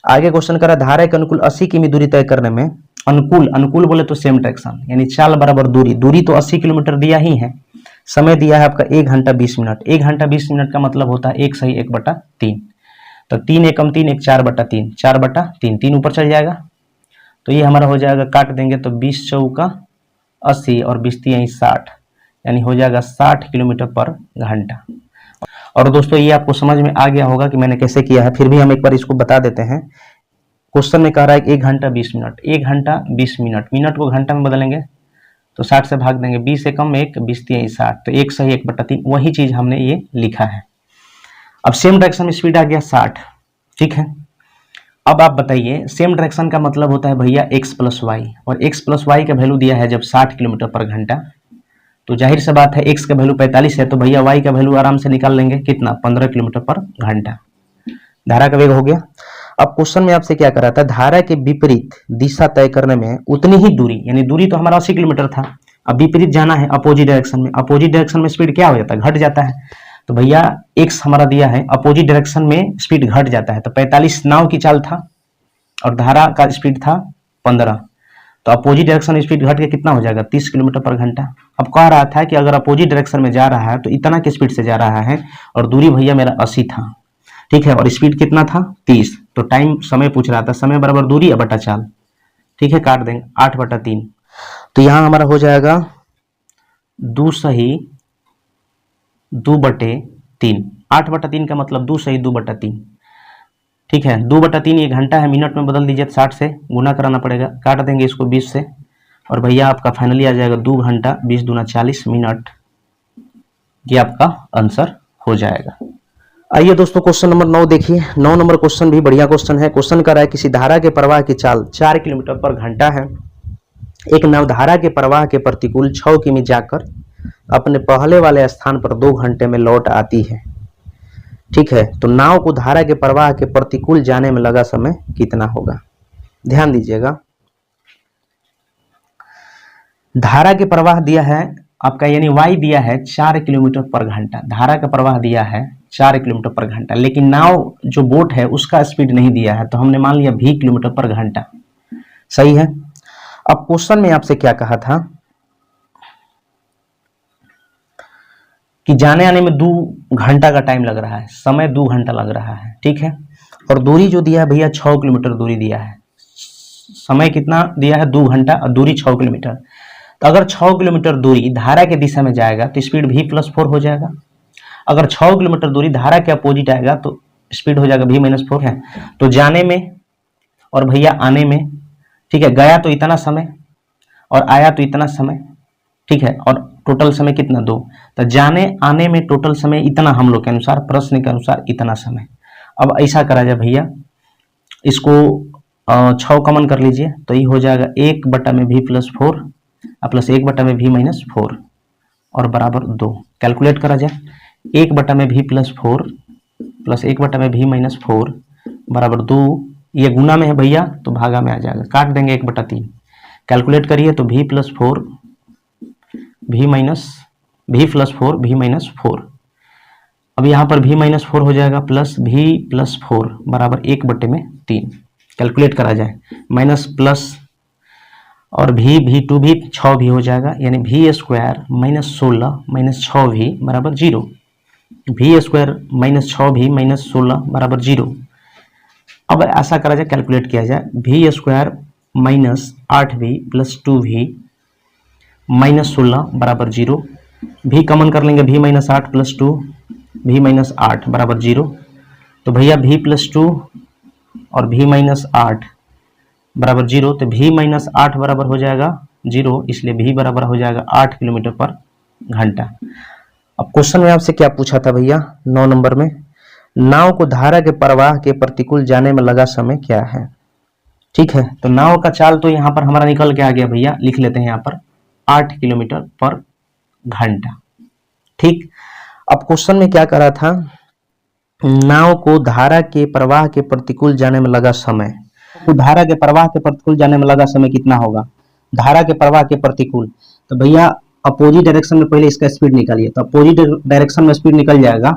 आगे क्वेश्चन करा धारा के अनुकूल 80 किमी दूरी तय करने में, अनुकूल अनुकूल बोले तो सेम डायरेक्शन यानी चाल बराबर दूरी, दूरी तो 80 किलोमीटर दिया ही है, समय दिया है आपका 1 घंटा 20 मिनट, 1 घंटा 20 मिनट का मतलब होता है 1 सही 1/3, तो 3 एकम 3 1 4/3, 4/3, 3 ऊपर चल जाएगा, तो ये हमारा हो जाएगा, काट देंगे तो 20 चौका 80 और 20 यहीं 60, यानी हो जाएगा 60 किलोमीटर पर घंटा। और दोस्तों ये आपको समझ में आ गया होगा कि मैंने कैसे किया है, फिर भी हम एक बार इसको बता देते हैं। क्वेश्चन में कह रहा है कि 1 घंटा 20 मिनट, 1 घंटा 20 मिनट, मिनट को घंटा में बदलेंगे तो 60 से भाग देंगे, 20 एकम 1, 20 3 60, तो 1 सही 1/3, वही चीज हमने ये लिखा है। अब सेम डायरेक्शन में स्पीड आ गया 60, ठीक है। अब आप बताइए सेम डायरेक्शन का मतलब होता है भैया x प्लस वाई, और x प्लस वाई का वैल्यू दिया है जब 60 किलोमीटर पर घंटा, तो जाहिर सी बात है x का वैल्यू 45 है, तो भैया y का वैल्यू आराम से निकाल लेंगे, कितना, 15 किलोमीटर पर घंटा धारा का वेग हो गया। अब क्वेश्चन में आपसे क्या करा था, धारा के विपरीत दिशा तय करने में उतनी ही दूरी, यानी दूरी तो हमारा 80 किलोमीटर था, अब विपरीत जाना है अपोजिट डायरेक्शन में, अपोजिट डायरेक्शन में स्पीड क्या हो जाता है, घट जाता है। तो भैया x हमारा दिया है, अपोजिट डायरेक्शन में स्पीड घट जाता है, तो 45 नाव की चाल था और धारा का स्पीड था 15, तो अपोजिट डायरेक्शन में स्पीड घट के कितना हो जाएगा, 30 किलोमीटर पर घंटा। अब कह रहा था कि अगर अपोजिट डायरेक्शन में जा रहा है तो इतना की स्पीड से जा रहा है, और दूरी भैया मेरा 80 था, ठीक है, और स्पीड कितना था 30, तो टाइम समय पूछ रहा था, समय बराबर दूरी बटा चाल, ठीक है, काट देंगे 8/3, तो यहाँ हमारा हो जाएगा 2 सही 2/3, 8/3 का मतलब 2 सही 2/3, ठीक है। 2/3 ये घंटा है, मिनट में बदल दीजिए, 60 से गुना कराना पड़ेगा, काट देंगे इसको 20 से, और भैया आपका फाइनली आ जाएगा 2 घंटा 20 दूना 40 मिनट, ये आपका आंसर हो जाएगा। आइए दोस्तों क्वेश्चन नंबर 9 देखिए। 9 नंबर क्वेश्चन भी बढ़िया क्वेश्चन है। क्वेश्चन कर रहा है किसी धारा के प्रवाह की चाल 4 किलोमीटर पर घंटा है, एक नवधारा के प्रवाह के प्रतिकूल 6 किमी जाकर अपने पहले वाले स्थान पर 2 घंटे में लौट आती है, ठीक है, तो नाव को धारा के प्रवाह के प्रतिकूल जाने में लगा समय कितना होगा। ध्यान दीजिएगा, धारा के प्रवाह दिया है आपका, यानी वाई दिया है 4 किलोमीटर पर घंटा, धारा का प्रवाह दिया है 4 किलोमीटर पर घंटा, लेकिन नाव जो बोट है उसका स्पीड नहीं दिया है, तो हमने मान लिया v किलोमीटर पर घंटा, सही है। अब क्वेश्चन में आपसे क्या कहा था कि जाने आने में 2 घंटा का टाइम लग रहा है, समय 2 घंटा लग रहा है, ठीक है, और दूरी जो दिया है भैया 6 किलोमीटर दूरी दिया है, समय कितना दिया है 2 घंटा और दूरी 6 किलोमीटर, तो अगर 6 किलोमीटर दूरी धारा के दिशा में जाएगा तो स्पीड v+4 हो जाएगा, अगर 6 किलोमीटर दूरी धारा के अपोजिट आएगा तो स्पीड हो जाएगा v-4 है, तो जाने में और भैया आने में, ठीक है, गया तो इतना समय और आया तो इतना समय, ठीक है, और टोटल समय कितना 2, तो जाने आने में टोटल समय इतना, हम लोग के अनुसार प्रश्न के अनुसार इतना समय। अब ऐसा करा जाए भैया, इसको 6 कॉमन कर लीजिए, तो ये हो जाएगा 1/v+4 प्लस 1/v-4 और बराबर 2, कैलकुलेट करा जाए, 1/v+4 प्लस 1/v-4 बराबर 2, ये गुना में है भैया तो भागा में आ जाएगा, काट देंगे 1/3, कैलकुलेट करिए तो v+4 v+4 अब यहाँ पर v-4 हो जाएगा प्लस v+4 बराबर 1/3, कैलकुलेट करा जाए, माइनस प्लस और v2 भी 6 भी हो जाएगा, यानी v² -16 -6v बराबर 0, v² -6v -16 बराबर 0। अब ऐसा करा जाए, कैलकुलेट किया जाए, v² -8v प्लस 2v -16 बराबर 0, v कॉमन कर लेंगे, v-8 प्लस 2 v-8 बराबर 0, तो भैया v+2 और v-8 बराबर 0, तो v-8 बराबर हो जाएगा 0, इसलिए v बराबर हो जाएगा 8 किलोमीटर पर घंटा। अब क्वेश्चन में आपसे क्या पूछा था भैया 9 नंबर में, नाव को धारा के प्रवाह के प्रतिकूल जाने में लगा समय क्या है, ठीक है, तो नाव का चाल तो यहाँ पर हमारा निकल के आ गया भैया, लिख लेते हैं यहाँ पर 8 किलोमीटर पर घंटा, ठीक। अब क्वेश्चन में क्या करा था, नाव को धारा के प्रवाह के प्रतिकूल जाने में लगा समय, तो धारा के प्रवाह के प्रतिकूल जाने में लगा समय कितना होगा, धारा के प्रवाह के प्रतिकूल, तो भैया अपोजिट डायरेक्शन में पहले इसका स्पीड निकालिए, तो अपोजिट डायरेक्शन में स्पीड निकल जाएगा,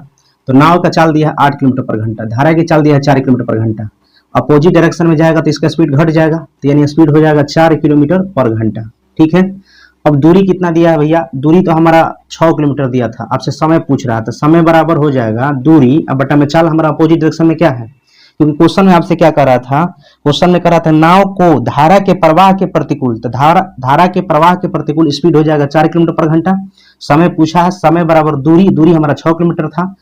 तो नाव का चाल दिया है 8 किलोमीटर पर घंटा, धारा की चाल दिया है 4 किलोमीटर पर घंटा, अपोजिट डायरेक्शन में जाएगा तो इसका स्पीड घट जाएगा, तो यानी स्पीड हो जाएगा 4 किलोमीटर पर घंटा, ठीक है। अब दूरी कितना दिया है भैया, दूरी तो हमारा 6 किलोमीटर दिया था, आपसे समय पूछ रहा था, समय बराबर हो जाएगा दूरी अब बटा में चाल, हमारा अपोजिट डायरेक्शन में क्या है, क्योंकि क्वेश्चन में आपसे क्या कर रहा था, क्वेश्चन में कर रहा था नाव को धारा के प्रवाह के प्रतिकूल, तो धारा के प्रवाह के प्रतिकूल स्पीड हो जाएगा 4 किलोमीटर पर घंटा, समय पूछा है, समय बराबर दूरी, दूरी हमारा 6 किलोमीटर था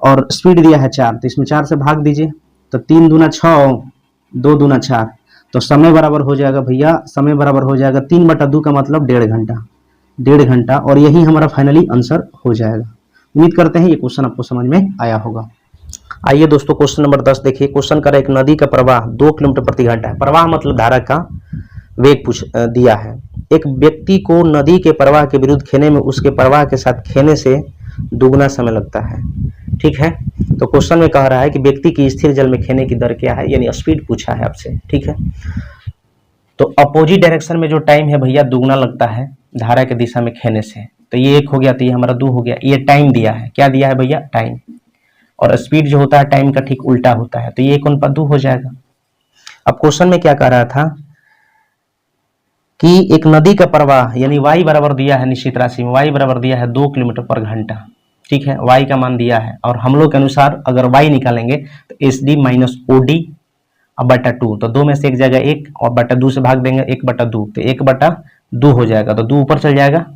और स्पीड दिया है 4, तो इसमें 4 से भाग दीजिए, तो 3 दूना 6 2 दूना 4, तो समय बराबर हो जाएगा भैया, समय बराबर हो जाएगा 3/2 का मतलब 1.5 घंटा, और यही हमारा फाइनली आंसर हो जाएगा। उम्मीद करते हैं ये क्वेश्चन आपको समझ में आया होगा। आइए दोस्तों क्वेश्चन नंबर 10 देखिए। क्वेश्चन कर एक नदी का प्रवाह 2 किलोमीटर प्रति घंटा है। प्रवाह मतलब धारा का वेग दिया है। एक व्यक्ति को नदी के प्रवाह के विरुद्ध खेने में उसके प्रवाह के साथ खेने से दुगना समय लगता है। ठीक है, तो क्वेश्चन में कह रहा है कि व्यक्ति की स्थिर जल में खेने की दर क्या है, यानी स्पीड पूछा है आपसे। ठीक है, तो अपोजिट डायरेक्शन में जो टाइम है भैया दुगना लगता है धारा के दिशा में खेने से। तो ये 1 हो गया, तो ये हमारा 2 हो गया। ये टाइम दिया है, क्या दिया है भैया, टाइम। और स्पीड जो होता है टाइम का ठीक उल्टा होता है, तो ये 1/2 हो जाएगा। अब क्वेश्चन में क्या कह रहा था कि एक नदी का प्रवाह यानी y बराबर दिया है, निश्चित राशि में y बराबर दिया है 2 किलोमीटर पर घंटा। ठीक है, y का मान दिया है और हम लोग के अनुसार अगर y निकालेंगे तो SD माइनस OD अब बटा 2, तो 2 में से एक जगह 1 और बटा 2 से भाग देंगे 1/2, तो 1/2 हो जाएगा, तो 2 ऊपर चल जाएगा।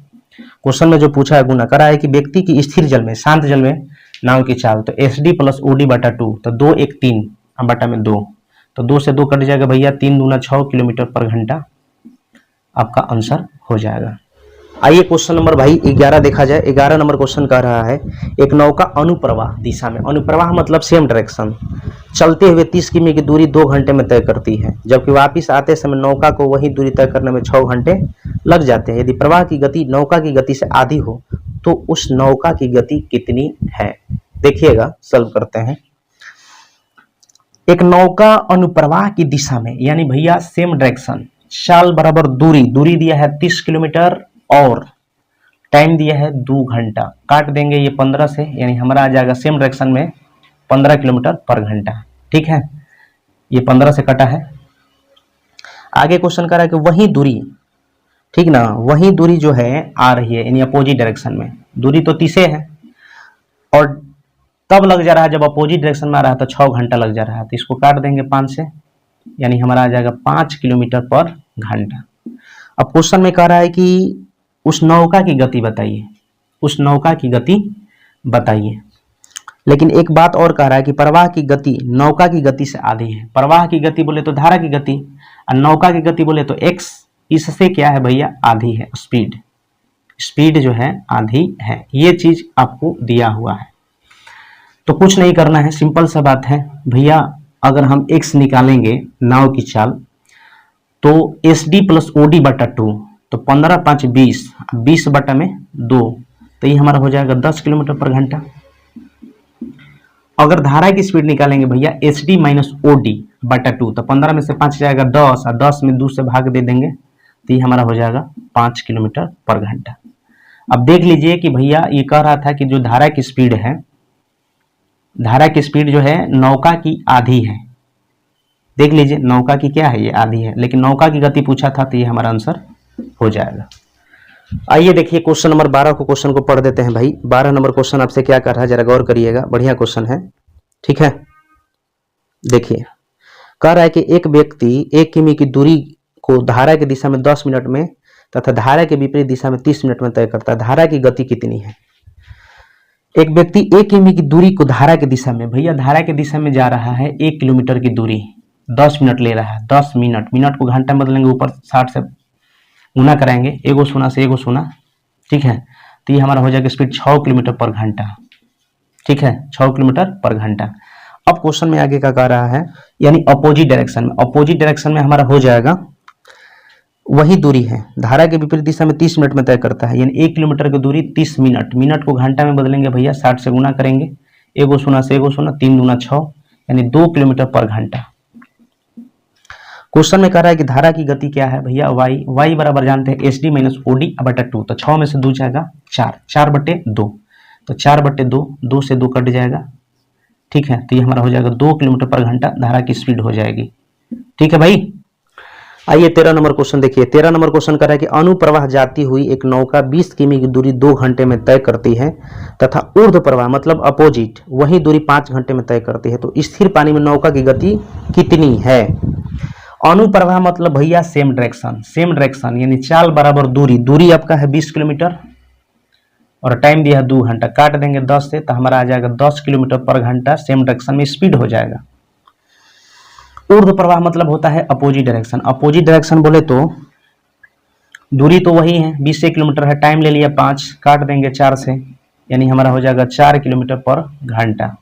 क्वेश्चन में जो पूछा है गुना करा है कि व्यक्ति की स्थिर जल में, शांत जल में नाव की चाल, तो SD प्लस OD बटा 2, तो 2 1 3 अब बटा में 2, तो 2 से 2 कट जाएगा भैया, 3 दूना 6 किलोमीटर पर घंटा आपका आंसर हो जाएगा। आइए क्वेश्चन नंबर भाई 11 देखा जाए। 11 नंबर क्वेश्चन कह रहा है एक नौका अनुप्रवाह दिशा में, अनुप्रवाह मतलब सेम डायरेक्शन, चलते हुए 30 किमी की दूरी 2 घंटे में तय करती है, जबकि वापस आते समय नौका को वही दूरी तय करने में 6 घंटे लग जाते हैं। यदि प्रवाह की गति नौका की गति से आधी हो तो उस नौका की गति कितनी है। देखिएगा, सॉल्व करते हैं। एक नौका अनुप्रवाह की दिशा में यानी भैया सेम डायरेक्शन, चाल बराबर दूरी, दूरी दिया है 30 किलोमीटर और टाइम दिया है 2 घंटा। काट देंगे ये 15 से, यानी हमारा आ जाएगा सेम डायरेक्शन में 15 किलोमीटर पर घंटा। ठीक है, ये 15 से कटा है। आगे क्वेश्चन कर रहा है कि वही दूरी, ठीक ना, वही दूरी जो है आ रही है यानी अपोजिट डायरेक्शन में, दूरी तो 30 है और तब लग जा रहा है जब अपोजिट डायरेक्शन में आ रहा है तो 6 घंटा लग जा रहा है, तो इसको काट देंगे 5 से, यानी हमारा आ जाएगा 5 किलोमीटर पर घंटा। अब क्वेश्चन में कह रहा है कि उस नौका की गति बताइए, उस नौका की गति बताइए। लेकिन एक बात और कह रहा है कि प्रवाह की गति नौका की गति से आधी है। प्रवाह की गति बोले तो धारा की गति और नौका की गति बोले तो x, इससे क्या है भैया, आधी है। स्पीड, स्पीड जो है आधी है, ये चीज आपको दिया हुआ है। तो कुछ नहीं करना है, सिंपल सा बात है भैया। अगर हम x निकालेंगे नाव की चाल तो SD प्लस OD बटा 2, तो 15 5 20, 20 बटा में 2, तो ये हमारा हो जाएगा 10 किलोमीटर पर घंटा। अगर धारा की स्पीड निकालेंगे भैया SD माइनस OD बटा 2, तो 15 में से 5 जाएगा 10 और 10 में 2 से भाग दे देंगे, तो ये हमारा हो जाएगा 5 किलोमीटर पर घंटा। अब देख लीजिए कि भैया ये कह रहा था कि जो धारा की स्पीड है, धारा की स्पीड जो है नौका की आधी है। देख लीजिए नौका की क्या है, ये आधी है, लेकिन नौका की गति पूछा था, तो ये हमारा आंसर हो जाएगा। आइए देखिए क्वेश्चन नंबर 12 को, क्वेश्चन को पढ़ देते हैं भाई। 12 नंबर क्वेश्चन आपसे क्या कर रहा है, जरा गौर करिएगा, बढ़िया क्वेश्चन है। ठीक है, देखिए कह रहा है कि एक व्यक्ति 1 किमी की दूरी को धारा की दिशा में 10 मिनट में तथा धारा के विपरीत दिशा में 30 मिनट में तय करता है। धारा की गति कितनी है। एक व्यक्ति 1 किमी की दूरी को धारा की दिशा में, भैया धारा की दिशा में जा रहा है 1 किलोमीटर की दूरी, 10 मिनट ले रहा है। 10 मिनट, मिनट को घंटा में बदलेंगे, ऊपर 60 से गुना कराएंगे, एगो सुना से एगो सुना। ठीक है, तो ये हमारा हो जाएगा स्पीड 6 किलोमीटर पर घंटा। ठीक है, 6 किलोमीटर पर घंटा। अब क्वेश्चन में आगे का कह रहा है यानी अपोजिट डायरेक्शन में, अपोजिट डायरेक्शन में हमारा हो जाएगा वही दूरी है, धारा के विपरीत दिशा में 30 मिनट में तय करता है, यानी 1 किलोमीटर की दूरी 30 मिनट, मिनट को घंटा में बदलेंगे भैया, 60 से गुना करेंगे, एगो सुना से एगो सुना, 3 दूना 6, यानी 2 किलोमीटर पर घंटा। क्वेश्चन में कह रहा है कि धारा की गति क्या है भैया, y बराबर जानते हैं SD माइनस OD बटा 2, तो 6 में से 2 जाएगा 4, 4/2, तो 4/2, 2 से 2 कट जाएगा। ठीक है, तो ये हमारा हो जाएगा 2 किलोमीटर पर घंटा धारा की स्पीड हो जाएगी। ठीक है भाई। आइए 13 नंबर क्वेश्चन देखिए। 13 नंबर क्वेश्चन कह रहा है कि अनुप्रवाह जाती हुई एक नौका 20 किमी की दूरी 2 घंटे में तय करती है तथा ऊर्ध्व प्रवाह मतलब अपोजिट वही दूरी 5 घंटे में तय करती है, तो स्थिर पानी में नौका की गति कितनी है। अनुप्रवाह मतलब भैया सेम डायरेक्शन, सेम डायरेक्शन यानी चाल बराबर दूरी, दूरी आपका है 20 किलोमीटर और टाइम दिया है 2 घंटा, काट देंगे 10 से, तो हमारा आ जाएगा 10 किलोमीटर पर घंटा, सेम डायरेक्शन में स्पीड हो जाएगा। ऊर्ध्व प्रवाह मतलब होता है अपोजिट डायरेक्शन, अपोजिट डायरेक्शन बोले तो दूरी तो वही है 20 किलोमीटर है, टाइम ले लिया 5, काट देंगे 4 से, यानी हमारा हो जाएगा 4 किलोमीटर पर घंटा।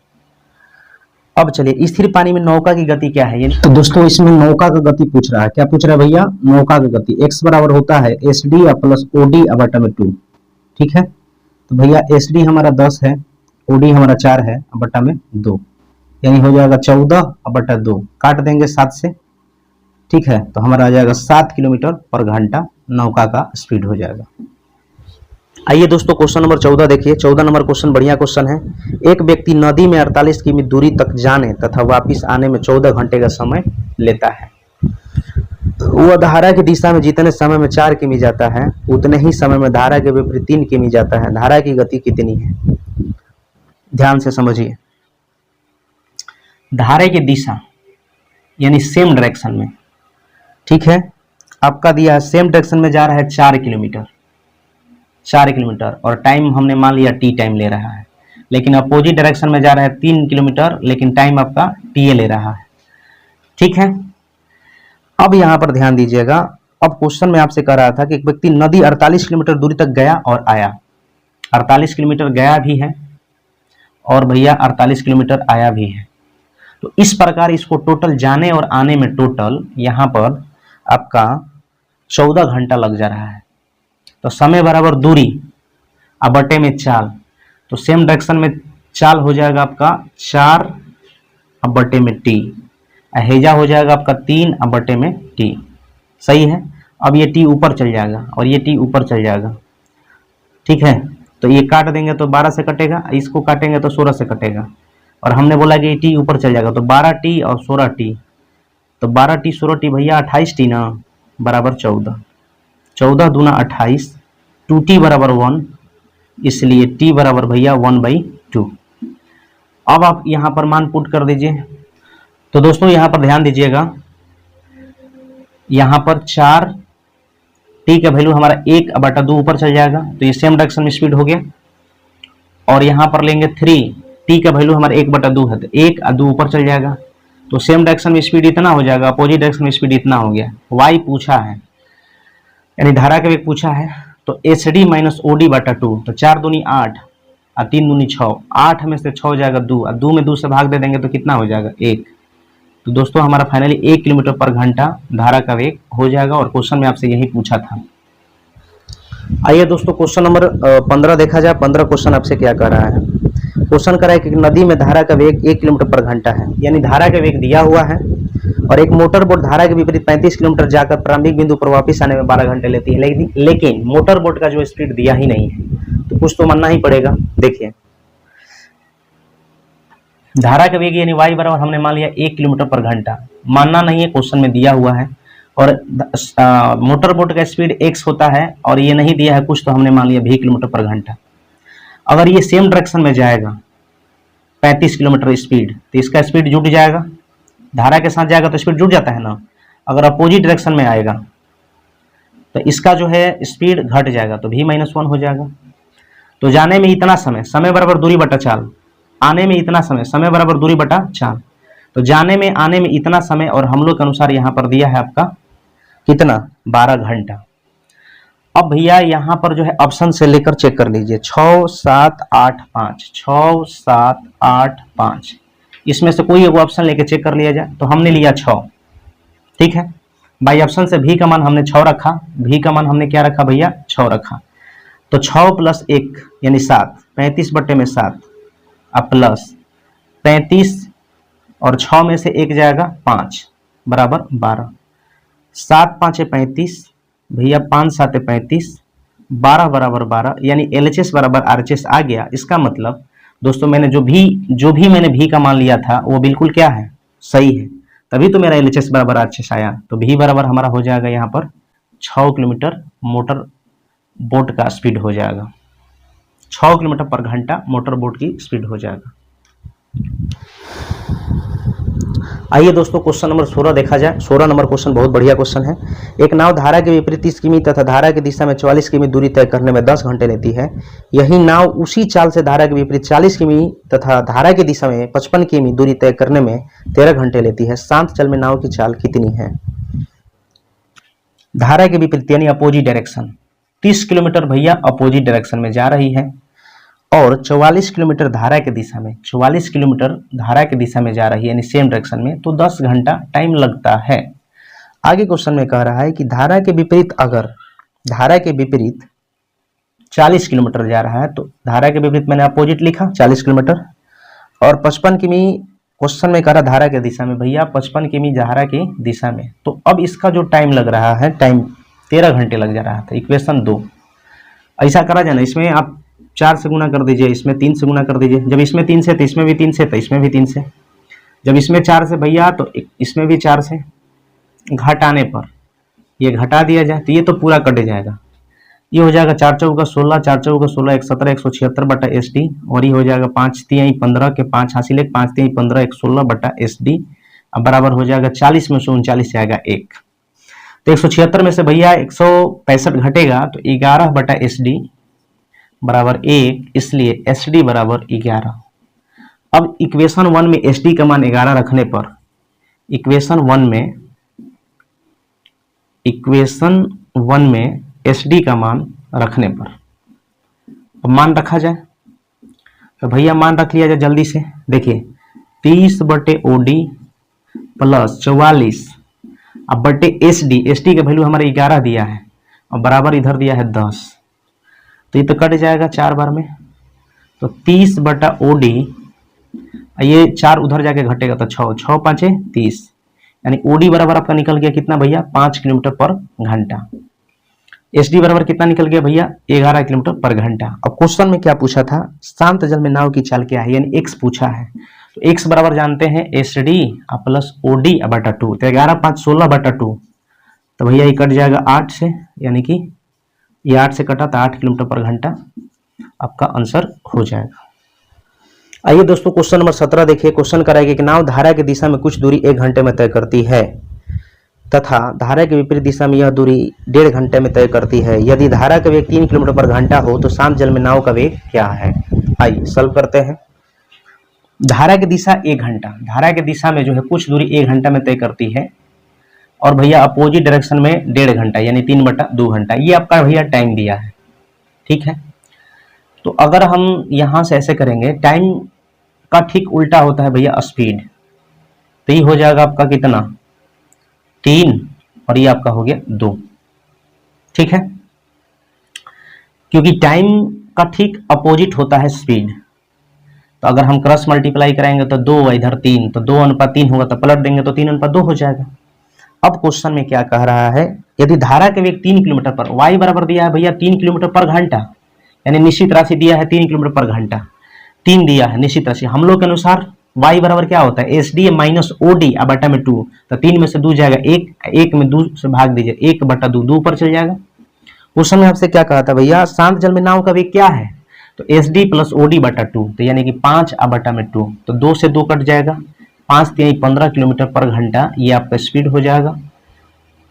अब चलिए स्थिर पानी में नौका की गति क्या है। तो दोस्तों इसमें नौका का गति पूछ रहा है। क्या पूछ रहा है भैया? नौका का गति। x बराबर होता है SD प्लस OD बटा में 2। ठीक है, तो भैया SD हमारा 10 है, OD हमारा 4 है, बटा में 2, यानी हो जाएगा 14 बटा 2, काट देंगे 7 से। ठीक है, तो हमारा आ जाएगा 7 किलोमीटर पर घंटा नौका का स्पीड हो जाएगा। आइए दोस्तों क्वेश्चन नंबर 14 देखिए। 14 नंबर क्वेश्चन बढ़िया क्वेश्चन है। एक व्यक्ति नदी में 48 किमी दूरी तक जाने तथा वापस आने में 14 घंटे का समय लेता है। वह धारा की दिशा में जितने समय में 4 किमी जाता है उतने ही समय में धारा के विपरीत 3 किमी जाता है। धारा की गति कितनी है? ध्यान से समझिए। धारा की दिशा यानी सेम डायरेक्शन में, ठीक है, आपका दिया है सेम डायरेक्शन में जा रहा है 4 किलोमीटर, 4 किलोमीटर, और टाइम हमने मान लिया टी टाइम ले रहा है। लेकिन अपोजिट डायरेक्शन में जा रहा है 3 किलोमीटर, लेकिन टाइम आपका टी ले रहा है। ठीक है, अब यहां पर ध्यान दीजिएगा। अब क्वेश्चन में आपसे कह रहा था कि एक व्यक्ति नदी 48 किलोमीटर दूरी तक गया और आया। 48 किलोमीटर गया भी है और भैया 48 किलोमीटर आया भी है। तो इस प्रकार इसको टोटल जाने और आने में टोटल यहां पर आपका 14 घंटा लग जा रहा है। तो समय बराबर दूरी अब बटे में चाल, तो सेम डायरेक्शन में चाल हो जाएगा आपका 4 अब बटे में टी, हेजा हो जाएगा आपका 3 अब बटे में टी। सही है। अब ये टी ऊपर चल जाएगा और ये टी ऊपर चल जाएगा। ठीक है, तो ये काट देंगे तो 12 से कटेगा, इसको काटेंगे तो 16 से कटेगा, और हमने बोला कि टी ऊपर चल जाएगा, तो 12 टी और 16 टी, तो 12 टी 16 टी भैया 28 टी ना, बराबर 14, 14 दूना 28, 2t बराबर 1, इसलिए t बराबर भैया 1/2। अब आप यहां पर मान पुट कर दीजिए। तो दोस्तों यहां पर ध्यान दीजिएगा, यहां पर 4 t का वैल्यू हमारा 1/2 ऊपर चल जाएगा, तो ये सेम डायरेक्शन में स्पीड हो गया। और यहां पर लेंगे 3, t का वैल्यू हमारा 1/2 है, तो 1/2 ऊपर चल जाएगा, तो सेम डायरेक्शन में स्पीड इतना हो जाएगा, अपोजिट डायरेक्शन में स्पीड इतना हो गया। y पूछा है, यानी धारा का वेग पूछा है, तो SD माइनस OD बटा 2, तो 4 दूनी 8 और 3 दूनी 6, 8 में से 6 हो जाएगा 2, और 2 में 2 से भाग दे देंगे तो कितना हो जाएगा 1। तो दोस्तों हमारा फाइनली 1 किलोमीटर पर घंटा धारा का वेग हो जाएगा, और क्वेश्चन में आपसे यही पूछा था। आइए दोस्तों क्वेश्चन नंबर 15 देखा जाए। 15 क्वेश्चन आपसे क्या कर रहा है? क्वेश्चन कर रहा है कि नदी में धारा का वेग 1 किलोमीटर पर घंटा है, यानी धारा का वेग दिया हुआ है, और एक मोटर बोट धारा के विपरीत 35 किलोमीटर जाकर प्रारंभिक बिंदु पर वापस आने में 12 घंटे लेती है। लेकिन मोटर बोट का जो स्पीड दिया ही नहीं है, तो कुछ तो मानना ही पड़ेगा। देखिए धारा का वेग यानी y बराबर हमने मान लिया 1 किलोमीटर पर घंटा, मानना नहीं है, क्वेश्चन में दिया हुआ है, और मोटर बोट का स्पीड x होता है, और ये नहीं दिया है कुछ, तो हमने मान लिया v किलोमीटर पर घंटा। अगर ये सेम डायरेक्शन में जाएगा 35 किलोमीटर स्पीड, तो इसका स्पीड जुट जाएगा, धारा के साथ जाएगा तो स्पीड जुट जाता है ना। अगर अपोजिट डायरेक्शन में आएगा तो इसका जो है स्पीड घट जाएगा, तो v-1 हो जाएगा। तो जाने में इतना समय, समय बराबर दूरी बटा चाल, आने में इतना समय, समय बराबर दूरी बटा चाल, तो जाने में आने में इतना समय, और हम लोग के अनुसार यहाँ पर दिया है आपका कितना 12 घंटा। अब भैया यहाँ पर जो है ऑप्शन से लेकर चेक कर लीजिए, 6, 7, 8, 5, 6, 7, 8, 5, इसमें से कोई एक ऑप्शन लेके चेक कर लिया जाए। तो हमने लिया 6, ठीक है, बाई ऑप्शन से भी का मान हमने 6 रखा, भी का मान हमने क्या रखा भैया 6 रखा, तो 6 प्लस 1 यानी 7, 35 बटे में 7, अब प्लस 35 और 6 में से 1 जाएगा 5 बराबर 12, 7 5 35 भैया, 5 7 35, 12 बराबर 12, यानी LHS बराबर RHS आ गया। इसका मतलब दोस्तों मैंने जो भी मैंने भी का मान लिया था वो बिल्कुल क्या है, सही है, तभी तो मेरा LHS बराबर RHS आया। तो भी बराबर हमारा हो जाएगा यहाँ पर 6 किलोमीटर मोटर बोट का स्पीड हो जाएगा, 6 किलोमीटर पर घंटा मोटर बोट की स्पीड हो जाएगा। आइए दोस्तों क्वेश्चन नंबर 16 देखा जाए। 16 नंबर क्वेश्चन बहुत बढ़िया क्वेश्चन है। एक नाव धारा के विपरीत 30 किमी तथा धारा की दिशा में 44 किमी दूरी तय करने में 10 घंटे लेती है। यही नाव उसी चाल से धारा के विपरीत 40 किमी तथा धारा की दिशा में 55 किमी दूरी तय करने में 13 घंटे लेती है। शांत जल में नाव की चाल कितनी है? धारा के विपरीत यानी अपोजिट डायरेक्शन, 30 किलोमीटर भैया अपोजिट डायरेक्शन में जा रही है, और 44 किलोमीटर धारा के दिशा में, 44 किलोमीटर धारा के दिशा में जा रही है यानी सेम डायरेक्शन में, तो 10 घंटा टाइम लगता है। आगे क्वेश्चन में कह रहा है कि धारा के विपरीत, अगर धारा के विपरीत 40 किलोमीटर जा रहा है, तो धारा के विपरीत मैंने अपोजिट लिखा 40 किलोमीटर, और 55 किमी क्वेश्चन में कह रहा धारा के दिशा में, भैया 55 किमी धारा की दिशा में, तो अब इसका जो टाइम लग रहा है, टाइम 13 घंटे लग जा रहा था। इक्वेशन 2 ऐसा करा जाए ना, इसमें आप 4 से गुना कर दीजिए, इसमें 3 से गुना कर दीजिए, जब इसमें 3 से तो इसमें भी 3 से, तो इसमें भी 3 से, जब इसमें 4 से भैया तो इसमें भी 4 से, घटाने पर ये घटा दिया जाए तो ये तो पूरा कट जाएगा, ये हो जाएगा 4 चौका 16, 4 चौका 16, 117, 176 बटा एस डी, और ये हो जाएगा 5 तिहाई 15 के 5 हासिल 5 तिहाई 15, 116 बटा एस डी, अब बराबर हो जाएगा 40 में से 39 जाएगा 1, तो 176 में से भैया 165 घटेगा तो 11 बटा एस डी बराबर 1, इसलिए एस डी बराबर 11। अब इक्वेशन 1 में एस डी का मान 11 रखने पर, इक्वेशन 1 में एस डी का मान रखने पर, अब मान रखा जाए तो भैया मान रख लिया जाए जल्दी से, देखिए 30 बटे ओ डी प्लस 44 अब बटे एस डी का वैल्यू हमारे 11 दिया है और बराबर इधर दिया है 10, तो ये तो कट जाएगा 4 बार में, तो 30 बटा ओ डी, ये 4 उधर जाके घटेगा तो 6, 6 5 30, यानी ओ डी बराबर आपका निकल गया कितना भैया 5 किलोमीटर पर घंटा। एस डी बराबर कितना निकल गया भैया 11 किलोमीटर पर घंटा। अब क्वेश्चन में क्या पूछा था, शांत जल में नाव की चाल क्या है, यानी एक्स पूछा है, तो एक्स बराबर जानते हैं S D plus O D बटा 2, तो 11 5 16 बटा 2, तो भैया ये कट जाएगा 8 से, यानी कि ये 8 से कटा तो 8 किलोमीटर पर घंटा आपका आंसर हो जाएगा। आइए दोस्तों क्वेश्चन नंबर 17 देखिए। क्वेश्चन कराएगा कि नाव धारा की दिशा में कुछ दूरी 1 घंटे में तय करती है तथा धारा के विपरीत दिशा में यह दूरी 1.5 घंटे में तय करती है। यदि धारा का वेग 3 किलोमीटर पर घंटा हो तो शांत जल में नाव का वेग क्या है। आइए सॉल्व करते हैं। धारा की दिशा 1 घंटा, धारा की दिशा में जो है कुछ दूरी 1 घंटा में तय करती है, और भैया अपोजिट डायरेक्शन में 1.5 घंटा यानी 3/2 घंटा, ये आपका भैया टाइम दिया है। ठीक है, तो अगर हम यहाँ से ऐसे करेंगे, टाइम का ठीक उल्टा होता है भैया स्पीड, तो ये हो जाएगा आपका कितना 3 और ये आपका हो गया 2। ठीक है, क्योंकि टाइम का ठीक अपोजिट होता है स्पीड, तो अगर हम क्रॉस मल्टीप्लाई कराएंगे तो 2 इधर 3, तो 2:3 होगा, तो पलट देंगे तो 3:2 हो जाएगा। अब क्वेश्चन में क्या कह रहा है, यदि धारा के वेग 3 किलोमीटर पर, वाई बराबर दिया है भैया 3 किलोमीटर पर घंटा, यानी निश्चित राशि दिया है 3 किलोमीटर पर घंटा, 3 दिया है निश्चित राशि। हम लोग के अनुसार y बराबर क्या होता है S D minus O D बटा में 2, तो 3 में से 2 जाएगा 1, 1 में 2 से भाग दीजिए, 1/2, 2 ऊपर चल जाएगा। उस समय आपसे क्या कहा था भैया शांत जल में नाव का वेग क्या है, तो S D plus O D बटा 2, तो यानी कि 5/2, तो 2 से 2 कट जाएगा, 5 3 15 किलोमीटर पर घंटा, ये आपका स्पीड हो जाएगा,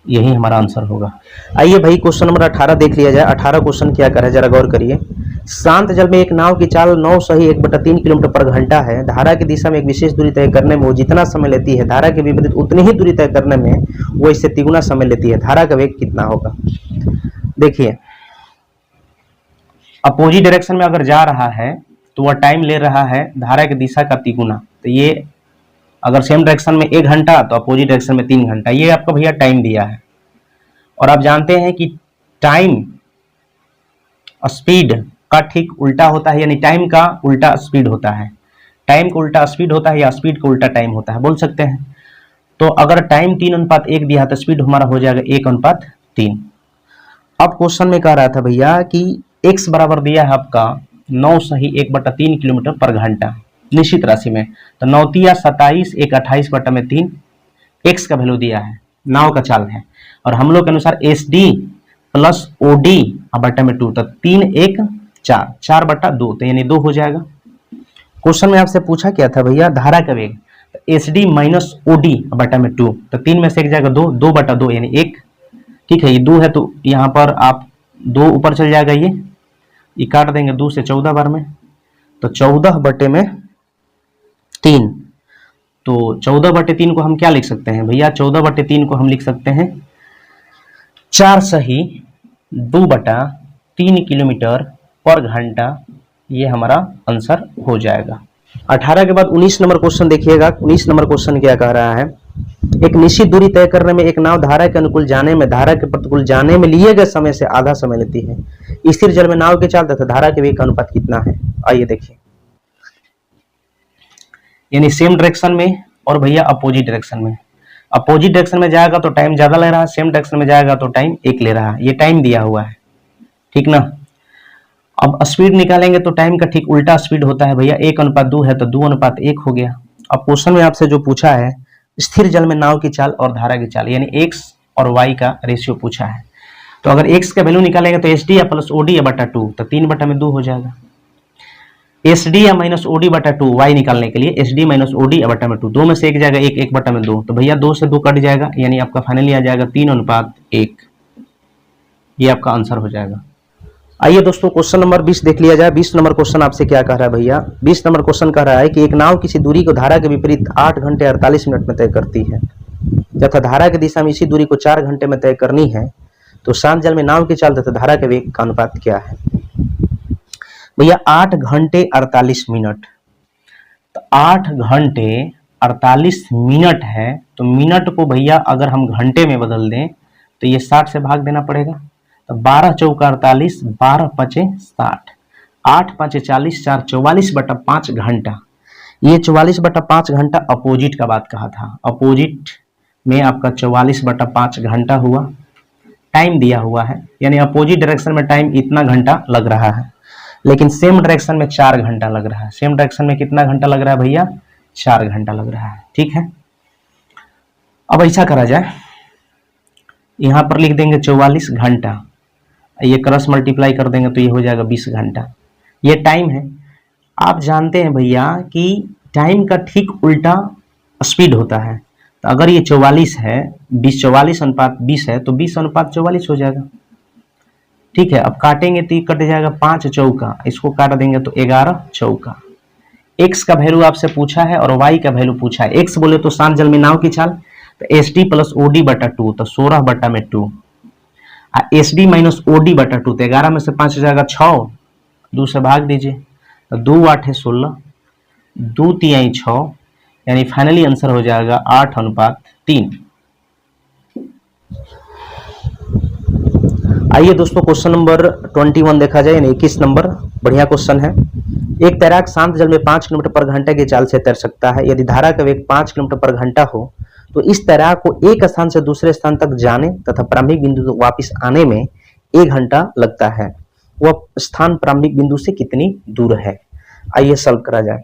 यही हमारा आंसर होगा। आइए भाई क्वेश्चन नंबर 18 देख लिया जाए। 18 क्वेश्चन क्या कर रहा है जरा गौर करिए। शांत जल में एक नाव की चाल 9 सही 1/3 किलोमीटर पर घंटा है। धारा की दिशा में एक विशेष दूरी तय करने में वो जितना समय लेती है, धारा के विपरीत उतनी ही दूरी तय करने में वो इससे 3 गुना समय लेती है। धारा का वेग कितना होगा। देखिए अपोजिट डायरेक्शन में अगर जा रहा है तो वह टाइम ले रहा है धारा की दिशा का 3 गुना, तो ये अगर सेम डायरेक्शन में 1 घंटा तो अपोजिट डायरेक्शन में 3 घंटा, ये आपका भैया टाइम दिया है। और आप जानते हैं कि टाइम स्पीड का ठीक उल्टा होता है, यानी टाइम का उल्टा स्पीड होता है, टाइम का उल्टा स्पीड होता है या स्पीड का उल्टा टाइम होता है, बोल सकते हैं। तो अगर टाइम 3:1 दिया तो स्पीड हमारा हो जाएगा 1:3। अब क्वेश्चन में कह रहा था भैया कि x बराबर दिया है आपका 9 सही 1/3 किलोमीटर पर घंटा निश्चित राशि में, तो 9 तिया 27, 1 28/3, x का वैल्यू दिया है, नाव का चाल है, और हम लोग के अनुसार S D plus O D बटा में 2, तो 3 1 4, 4/2, तो यानी 2 हो जाएगा। क्वेश्चन में आपसे पूछा क्या था भैया धारा का वेग, तो S D minus O D बटा में 2, तो 3 में से 1 जाएगा 2, 2/2 यानी 1। ठीक है, ये 2 है तो यहाँ पर आप 2 ऊपर चल जाएगा, ये काट देंगे 2 से 14 बार में, तो 14/3, तो 14/3 को हम क्या लिख सकते हैं भैया, 14/3 को हम लिख सकते हैं 4 सही 2/3 किलोमीटर पर घंटा ये हमारा आंसर हो जाएगा। 18 के बाद 19 नंबर क्वेश्चन देखिएगा। 19 नंबर क्वेश्चन क्या कह रहा है, एक निश्चित दूरी तय करने में एक नाव धारा के अनुकूल जाने में धारा के प्रतिकूल जाने में लिए गए समय से आधा समय लेती है। स्थिर जल में नाव की चाल तथा धारा के वेग का अनुपात कितना है? आइए देखिए, यानी सेम डायरेक्शन में और भैया अपोजिट डायरेक्शन में। अपोजिट डायरेक्शन में जाएगा तो टाइम ज्यादा ले रहा है, सेम डायरेक्शन में जाएगा तो टाइम 1 ले रहा है। ये टाइम दिया हुआ है, ठीक ना। अब स्पीड निकालेंगे तो टाइम का ठीक उल्टा स्पीड होता है भैया, 1:2 है तो 2:1 हो गया। अब क्वेश्चन में आपसे जो पूछा है स्थिर जल में नाव की चाल और धारा की चाल, यानी x और y का रेशियो पूछा है। तो अगर x का वैल्यू निकालेंगे तो SD या प्लस OD या बटा 2, तो 3/2 हो जाएगा। SD या माइनस OD बटा 2 y निकालने के लिए SD माइनस OD या बटा में 2, दो में से एक जाएगा 1/2, तो भैया 2 से 2 कट जाएगा, यानी आपका फाइनली आ जाएगा 3:1। ये आपका आंसर हो जाएगा। आइए दोस्तों क्वेश्चन नंबर 20 देख लिया जाए। 20 नंबर क्वेश्चन आपसे क्या कह रहा है भैया, 20 नंबर क्वेश्चन कह रहा है कि एक नाव किसी दूरी को धारा के विपरीत 8 घंटे 48 मिनट में तय करती है तथा धारा की दिशा में इसी दूरी को 4 घंटे में तय करनी है, तो शांत जल में नाव की चाल तथा धारा के वेग का अनुपात क्या है? भैया 8 घंटे 48 मिनट, तो 8 घंटे 48 मिनट है, तो मिनट को भैया अगर हम घंटे में बदल दें तो ये 60 से भाग देना पड़ेगा। तो 12 चौका 48, 12 पचे 60, 8 5 40, 4 44/5 घंटा। ये 44/5 घंटा अपोजिट का बात कहा था, अपोजिट में आपका 44/5 घंटा हुआ। टाइम दिया हुआ है, यानी अपोजिट डायरेक्शन में टाइम इतना घंटा लग रहा है, लेकिन सेम डायरेक्शन में 4 घंटा लग रहा है। सेम डायरेक्शन में कितना घंटा लग रहा है भैया? 4 घंटा लग रहा है, ठीक है। अब ऐसा करा जाए, यहां पर लिख देंगे 44 घंटा, ये क्रॉस मल्टीप्लाई कर देंगे तो ये हो जाएगा 20 घंटा। ये टाइम है। आप जानते हैं भैया कि टाइम का ठीक उल्टा स्पीड होता है, तो अगर ये 44 है, 44:20 है, तो 20:44 हो जाएगा, ठीक है। अब काटेंगे तो ये कट जाएगा 5 चौका, इसको काट देंगे तो 11 चौका। एक्स का वैल्यू आपसे पूछा है और वाई का वैल्यू पूछा है। एक्स बोले तो शांत जल में नाव की चाल, तो SD प्लस OD बटा 2, तो 16/2। SD माइनस OD बटा 2, तो 11 में से 5 जाएगा 6, 2 से भाग दीजिए, तो 2 8 16, 2 3 6, यानी फाइनली आंसर हो जाएगा 8:3। आइए दोस्तों क्वेश्चन नंबर 21 देखा जाए, यानी 21 नंबर। बढ़िया क्वेश्चन है। एक तैराक शांत जल में 5 किलोमीटर पर घंटे की चाल से तैर सकता है। यदि धारा का वेग 5 किलोमीटर पर घंटा हो तो इस तैराक को एक स्थान से दूसरे स्थान तक जाने तथा प्रारंभिक बिंदु तक वापस आने में 1 घंटा लगता है। वह स्थान प्रारंभिक बिंदु से कितनी दूर है? आइए सॉल्व करा जाए।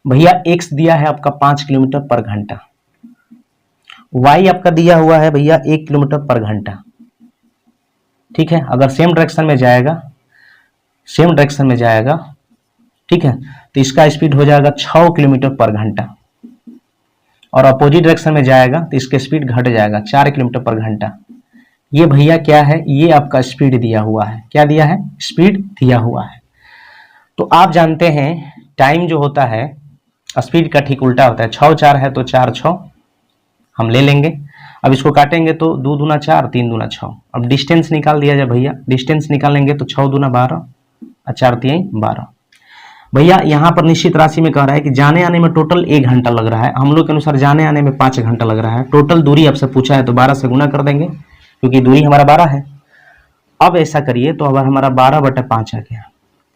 भैया x दिया है आपका 5 किलोमीटर पर घंटा, y आपका दिया हुआ है भैया 1 किलोमीटर पर घंटा, ठीक है। अगर सेम डायरेक्शन में जाएगा, सेम डायरेक्शन में जाएगा, ठीक है, तो इसका स्पीड हो जाएगा 6 किलोमीटर पर घंटा, और अपोजिट डायरेक्शन में जाएगा तो इसका स्पीड घट जाएगा 4 किलोमीटर पर घंटा। ये भैया क्या है? ये आपका स्पीड दिया हुआ है। क्या दिया है? स्पीड दिया हुआ है। तो आप जानते हैं टाइम जो होता है स्पीड का ठीक उल्टा होता है। 6 4 है तो 4 6 हम ले लेंगे। अब इसको काटेंगे तो 2 दूना 4, 3 दूना 6। अब डिस्टेंस निकाल दिया जाए भैया, डिस्टेंस निकालेंगे तो 6 दूना 12 और 4 3 12। भैया यहाँ पर निश्चित राशि में कह रहा है कि जाने आने में टोटल 1 घंटा लग रहा है। हम लोग के अनुसार जाने आने में 5 घंटा लग रहा है। टोटल दूरी आपसे पूछा है तो 12 से गुना कर देंगे, क्योंकि दूरी हमारा 12 है। अब ऐसा करिए तो अब हमारा 12/5 आ गया।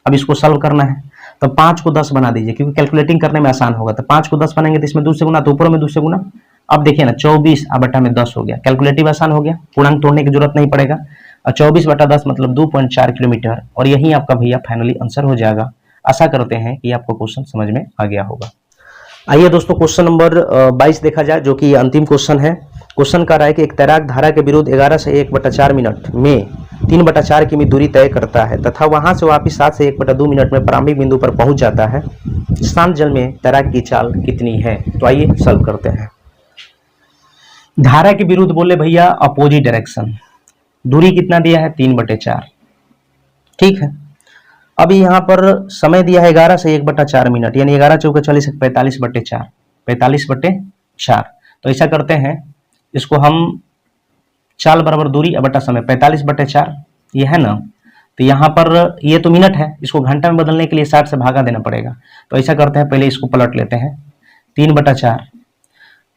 अब इसको सॉल्व करना है तो 5 को 10 बना दीजिए, क्योंकि कैलकुलेटिंग करने में आसान होगा। तो 5 को 10 बनाएंगे तो इसमें 2 से गुना, तो ऊपर में 2 से गुना। अब देखिए ना 24/10 हो गया। कैलकुलेटिव आसान हो गया, पूर्णांक तोड़ने की जरूरत नहीं पड़ेगा। और 24/10 मतलब 2.4 किलोमीटर, और यही आपका भैया फाइनली आंसर हो जाएगा। आशा करते हैं कि आपको क्वेश्चन समझ में आ गया होगा। आइए दोस्तों क्वेश्चन नंबर 22 देखा जाए, जो कि अंतिम क्वेश्चन है। क्वेश्चन कह रहा है कि एक तैराक धारा के विरुद्ध 11 से 1/4 मिनट में 3/4 किमी दूरी तय करता है तथा वहां से वापिस 7 से 1/2 मिनट में प्रारंभिक बिंदु पर पहुंच जाता है। शांत जल में तैराक की चाल कितनी है? तो आइए सॉल्व करते हैं। धारा के विरुद्ध बोले भैया अपोजिट डायरेक्शन, दूरी कितना दिया है? 3/4, ठीक है। अभी यहाँ पर समय दिया है 11 से 1/4 मिनट, यानी 11 चौके 40 45/4, 45/4। तो ऐसा करते हैं, इसको हम चाल बराबर दूरी बटा समय 45/4 ये है ना, तो यहाँ पर ये तो मिनट है, इसको घंटा में बदलने के लिए 60 से भागा देना पड़ेगा। तो ऐसा करते हैं, पहले इसको पलट लेते हैं, 3/4।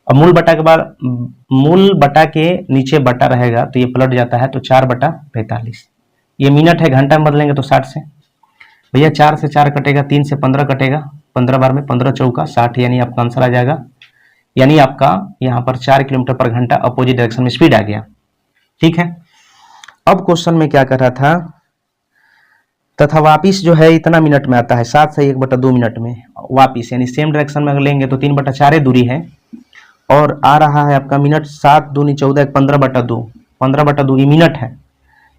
अब मूल बटा के बाद मूल बटा के नीचे बटा रहेगा तो ये पलट जाता है, तो 4/45। ये मिनट है, घंटा में बदलेंगे तो 60 से। भैया 4 से 4 कटेगा, 3 से 15 कटेगा, 15 बार में 15 चौका 60, यानी आपका आंसर आ जाएगा, यानी आपका यहाँ पर 4 किलोमीटर पर घंटा अपोजिट डायरेक्शन में स्पीड आ गया। ठीक है, अब क्वेश्चन में क्या कर रहा था, तथा वापिस जो है इतना मिनट में आता है, 7 से 1/2 मिनट में वापिस, यानी सेम डायरेक्शन में अगर लेंगे तो 3/4 दूरी है, और आ रहा है आपका मिनट 7 दूनी 14, 15/2, 15/2 ये मिनट है।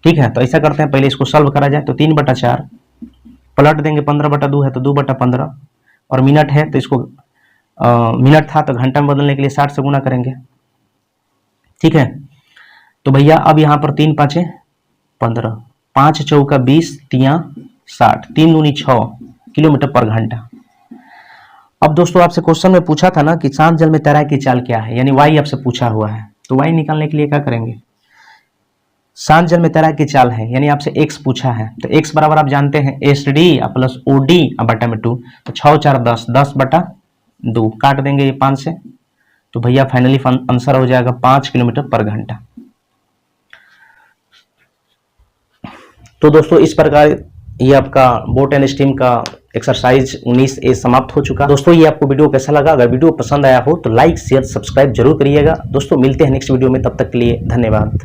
ठीक है, तो ऐसा करते हैं, पहले इसको सॉल्व करा जाए, तो 3/4 पलट देंगे, 15/2 है तो 2/15, और मिनट है तो इसको मिनट था तो घंटा में बदलने के लिए 60 से गुना करेंगे। ठीक है, तो भैया अब यहाँ पर 3 5 15, 5 चौका 20, 3 60, 3 दूनी 6 किलोमीटर पर घंटा। अब दोस्तों आपसे क्वेश्चन में पूछा था ना कि शांत जल में तैराकी की चाल क्या है, यानी वाई आपसे पूछा हुआ है, तो वाई निकालने के लिए क्या करेंगे, शांत जल में तैराकी की चाल है, यानी आपसे x पूछा है, तो x बराबर आप जानते हैं SD प्लस OD बटा में 2, तो 6 4 10, 10/2 काट देंगे ये 5 से, तो भैया फाइनली आंसर हो जाएगा 5 किलोमीटर पर घंटा। तो दोस्तों इस प्रकार ये आपका बोट एंड स्टीम का एक्सरसाइज 19A समाप्त हो चुका। दोस्तों ये आपको वीडियो कैसा लगा, अगर वीडियो पसंद आया हो तो लाइक शेयर सब्सक्राइब जरूर करिएगा। दोस्तों मिलते हैं नेक्स्ट वीडियो में, तब तक के लिए धन्यवाद।